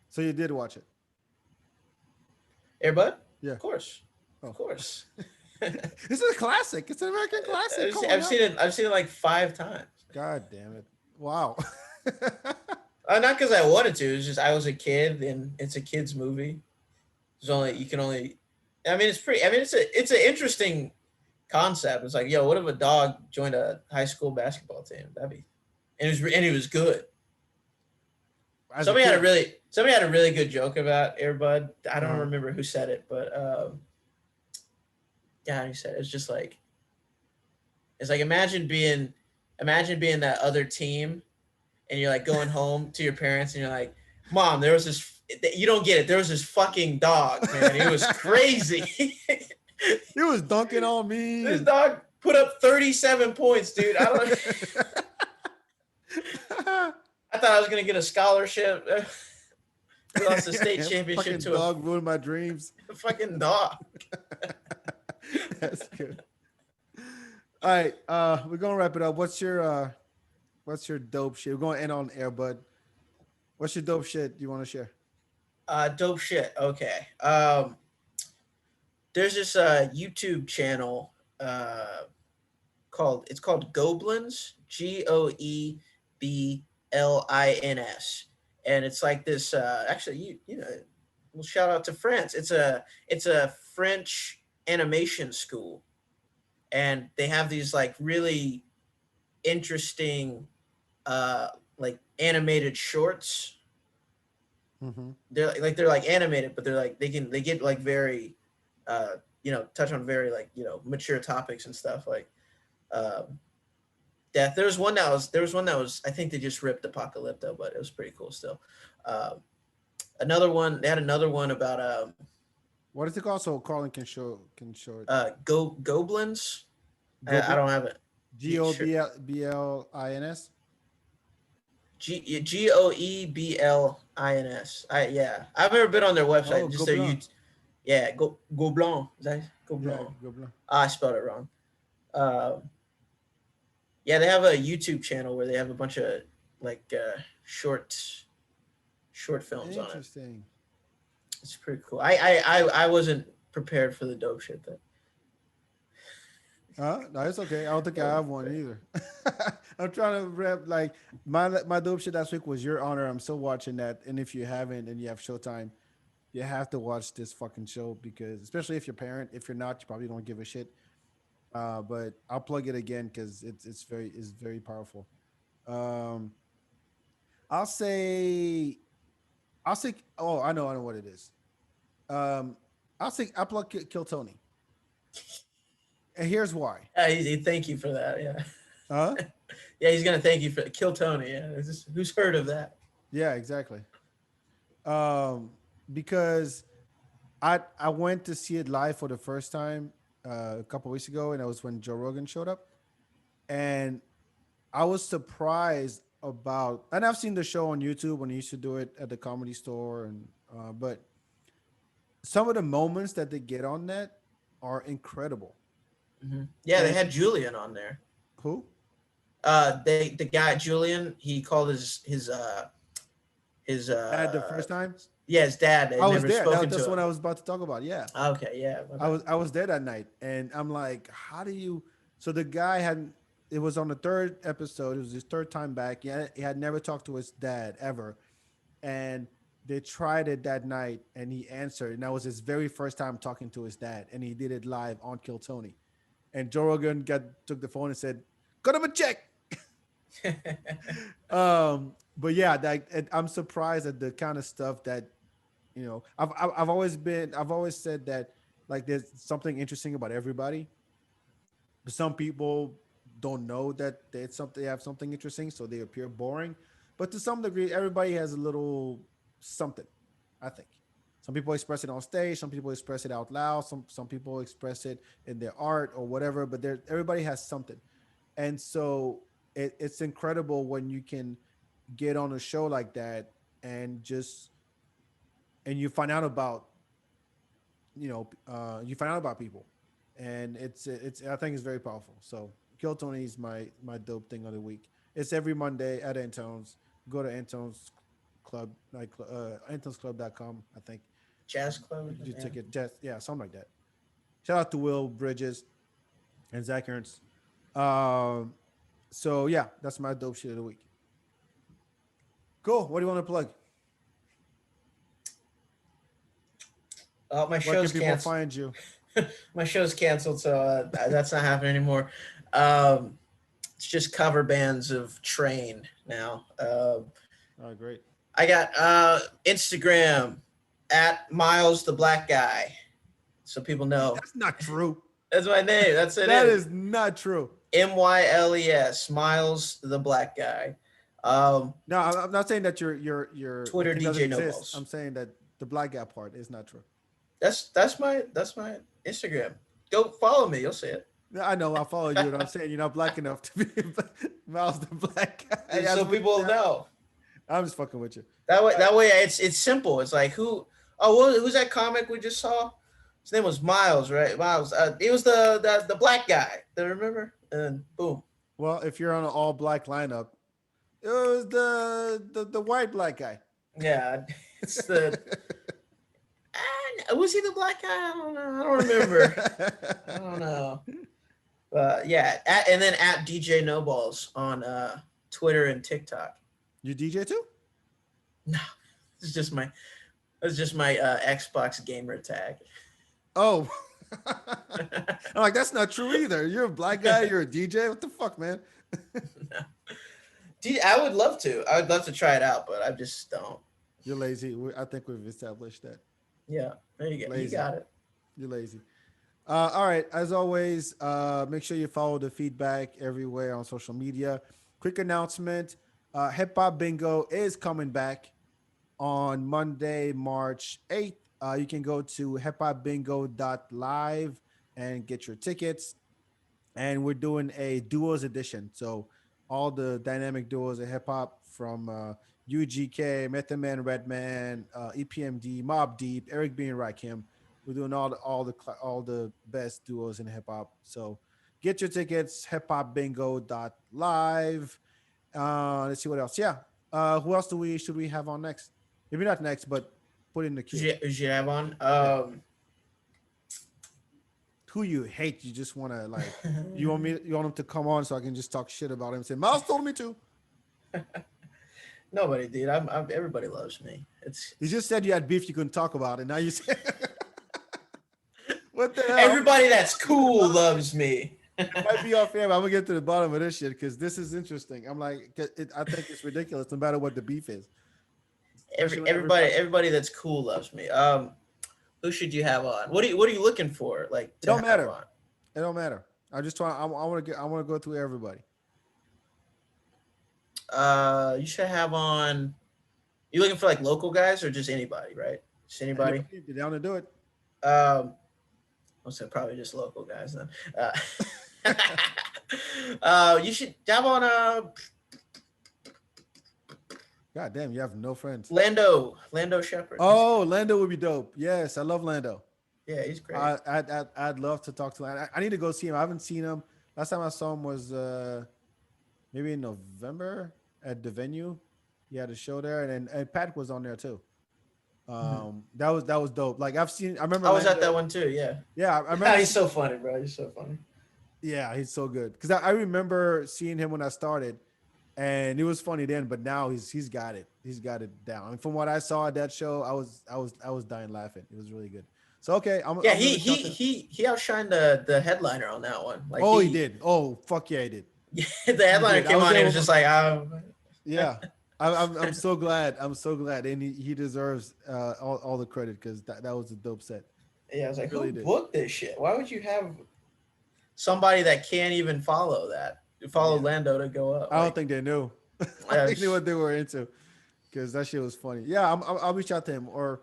A: So you did watch it?
B: Air Bud?
A: Yeah.
B: Of course.
A: Oh.
B: Of course.
A: This is a classic. It's an American classic.
B: I've seen it like 5 times.
A: God damn it! Wow.
B: Not because I wanted to. It's just I was a kid, and it's a kid's movie. It's an interesting concept. It's like, yo, what if a dog joined a high school basketball team? And he was good. Somebody had a really good joke about Air Bud. I don't remember who said it, but yeah, he said it's just like imagine being that other team, and you're like going home to your parents, and you're like, Mom, there was this. You don't get it. There was this fucking dog, man. It was crazy.
A: He was dunking on me.
B: This dog put up 37 points, dude. I thought I was gonna get a scholarship. We lost the state championship to
A: dog ruined my dreams.
B: A fucking dog.
A: That's good. All right, we're gonna wrap it up. What's your dope shit? We're gonna end on Air Bud. What's your dope shit you want to share?
B: Dope shit. Okay. There's this YouTube channel called Goblins, Goeblins, and it's like this. Actually, you know, we'll shout out to France. It's a French animation school, and they have these like really interesting like animated shorts.
A: Mm-hmm.
B: They're like animated, but they get like very touch on very like mature topics and stuff like death. There was one that was I think they just ripped Apocalypto, but it was pretty cool still. They had another one about
A: what is it called? So Carlin can show it.
B: Goblins. I don't have it.
A: Goblins.
B: Goeblins. I've never been on their website. Just their YouTube. Yeah, Gobelin. Is that Gobelin?
A: Yeah, Gobelin.
B: I spelled it wrong. Yeah, they have a YouTube channel where they have a bunch of like short films on it.
A: Interesting.
B: It's pretty cool. I wasn't prepared for the dope shit though.
A: No, it's okay. I don't think I have one either. I'm trying to rep like my dope shit last week was Your Honor. I'm still watching that, and if you haven't and you have Showtime, you have to watch this fucking show because especially if you're a parent. If you're not, you probably don't give a shit. But I'll plug it again because it's very powerful. I'll say. Oh, I know what it is. I'll plug Kill Tony. And here's why.
B: Thank you for that. Yeah.
A: Huh?
B: Yeah, he's gonna thank you for Kill Tony. Yeah, who's heard of that?
A: Yeah, exactly. Because I went to see it live for the first time a couple weeks ago, and that was when Joe Rogan showed up, and I was surprised about. And I've seen the show on YouTube when he used to do it at the Comedy Store, and but some of the moments that they get on that are incredible.
B: Yeah, they
A: And
B: had Julian on there.
A: who?
B: The guy Julian, he called his
A: At the first time,
B: yeah, his dad. They'd
A: I was
B: never
A: there.
B: spoken
A: That's
B: to
A: what
B: him.
A: I was about to talk about. Yeah,
B: Okay, yeah. my bad.
A: I was there that night, and I'm like, how do you? So the guy had. It was on the third episode. It was his third time back. Yeah, he had never talked to his dad ever, and they tried it that night, and he answered, and that was his very first time talking to his dad, and he did it live on Kill Tony, and Joe Rogan took the phone and said, "Cut him a check." But yeah, I'm surprised at the kind of stuff that I've always said that like there's something interesting about everybody, but some people don't know that they have something interesting, so they appear boring. But to some degree, everybody has a little something. I think some people express it on stage, some people express it out loud, some people express it in their art or whatever. But everybody has something, and so it's incredible when you can get on a show like that and you find out about you find out about people, and it's I think it's very powerful. So Kill Tony is my dope thing of the week. It's every Monday at Antone's. Go to Antone's Club, like Antone'sClub.com, I think.
B: Jazz Club.
A: You
B: Yeah.
A: ticket, just yeah, something like that. Shout out to Will Bridges and Zach Ernst. Um, so yeah, that's my dope shit of the week. Cool. What do you want to plug?
B: Oh, my
A: Where can
B: show's
A: people
B: canceled.
A: find you?
B: My show's canceled, so that's not happening anymore. It's just cover bands of Train now.
A: Oh, great.
B: I got Instagram at Myles the Black Guy, so people know
A: That's not true.
B: that's my name. That's it.
A: That is not true.
B: Myles, Myles the Black Guy.
A: No, I'm not saying that your
B: Twitter
A: it doesn't
B: DJ
A: exist.
B: Nobles.
A: I'm saying that the black guy part is not true.
B: That's my Instagram. Go follow me. You'll see it.
A: Yeah, I know. I follow you, and I'm saying you're not black enough to be Miles the black guy.
B: So people know.
A: I'm just fucking with you.
B: That way, it's simple. It's like who's that comic we just saw? His name was Myles, right? Myles. He was the black guy. Do you remember? And boom.
A: Well, if you're on an all black lineup, it was the white black guy.
B: Yeah, it's the. Was he the black guy? I don't know. I don't remember. I don't know. Yeah, and then at DJ No Balls on Twitter and TikTok.
A: You DJ too?
B: No, it's just my Xbox gamer tag.
A: Oh, I'm like that's not true either. You're a black guy. You're a DJ. What the fuck, man?
B: I would love to. I would love to try it out, but I just don't.
A: You're lazy. I think we've established that.
B: Yeah, there you go. You
A: Lazy.
B: got it.
A: You're lazy. All right. As always, make sure you follow the FeedBak everywhere on social media. Quick announcement. Hip Hop Bingo is coming back on Monday, March 8th. You can go to hiphopbingo.live and get your tickets. And we're doing a duos edition. So all the dynamic duos of hip hop from UGK, Method Man, Redman, EPMD, Mobb Deep, Eric B. and Rakim. We're doing all the best duos in hip hop. So get your tickets, hiphopbingo.live. Let's see what else. Yeah. Who else should we have on next? Maybe not next, but put in the queue.
B: Who should I have on?
A: Who you hate? You just want to like? You want him to come on so I can just talk shit about him and say Miles told me to.
B: Nobody, dude. I'm everybody loves me.
A: You just said you had beef you couldn't talk about it. Now you say what the hell?
B: Everybody that's cool loves me.
A: It might be off air, but I'm gonna get to the bottom of this shit because this is interesting. I'm like, I think it's ridiculous no matter what the beef is.
B: Everybody that's cool loves me. Who should you have on? What are you looking for? Like,
A: It don't matter. It don't matter. I want to go through everybody.
B: You should have on. You looking for like local guys or just anybody, right? Just anybody.
A: You're down to do it.
B: Also, probably just local guys then. You should dab on
A: God damn, you have no friends.
B: Lando Shepherd.
A: Oh, Lando would be dope. Yes, I love Lando.
B: Yeah, he's great.
A: I'd love to talk to him. I need to go see him. I haven't seen him. Last time I saw him was maybe in November at the venue. He had a show there, and Pat was on there too. That was dope. Like I remember.
B: I was at
A: Lando.
B: that one too. Yeah.
A: Yeah, I remember.
B: He's so funny, bro. He's so funny.
A: Yeah, he's so good. Because I remember seeing him when I started, and it was funny then. But now he's got it. He's got it down. I mean, from what I saw at that show, I was dying laughing. It was really good. So okay,
B: he outshined the headliner on that one. Like
A: he did. Oh fuck yeah, he did.
B: The headliner came on. He was just like,
A: yeah. I'm so glad. I'm so glad, and he deserves all the credit because that was a dope set.
B: Yeah, I was like,
A: really
B: who
A: did.
B: booked this shit? Why would you have somebody that can't even follow Lando to go up?
A: I don't think they knew. I think they knew what they were into, because that shit was funny. Yeah, I'll reach out to him, or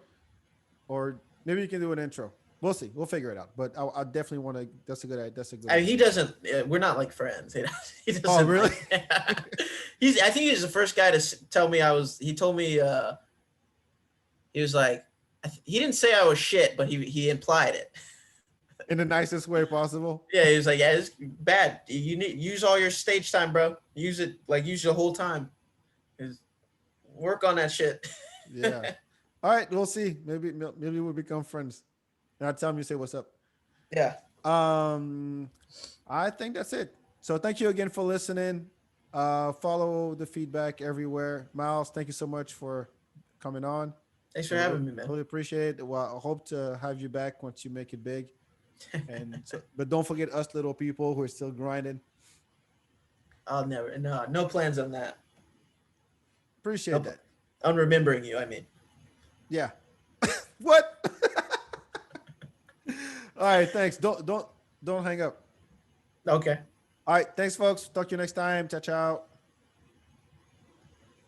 A: maybe you can do an intro. We'll see. We'll figure it out. But I definitely want to. That's a good idea. That's a good.
B: I mean, he doesn't. We're not like friends. He doesn't.
A: Oh really?
B: I think he's the first guy to tell me I was. He told me. He was like, he didn't say I was shit, but he implied it.
A: In the nicest way possible.
B: Yeah, he was like, yeah, it's bad. You need use all your stage time, bro. Use it use the whole time. Work on that shit.
A: Yeah. All right, we'll see. Maybe we'll become friends. And I'll tell him you say what's up.
B: Yeah.
A: I think that's it. So thank you again for listening. Follow the FeedBak everywhere. Myles, thank you so much for coming on.
B: Thanks for having me, man.
A: Really appreciate it. Well, I hope to have you back once you make it big. But don't forget us little people who are still grinding.
B: I'll never. No plans on that.
A: Appreciate that.
B: I'm remembering you. I mean.
A: Yeah. What? All right. Thanks. Don't hang up.
B: Okay.
A: All right. Thanks, folks. Talk to you next time. Ciao, ciao.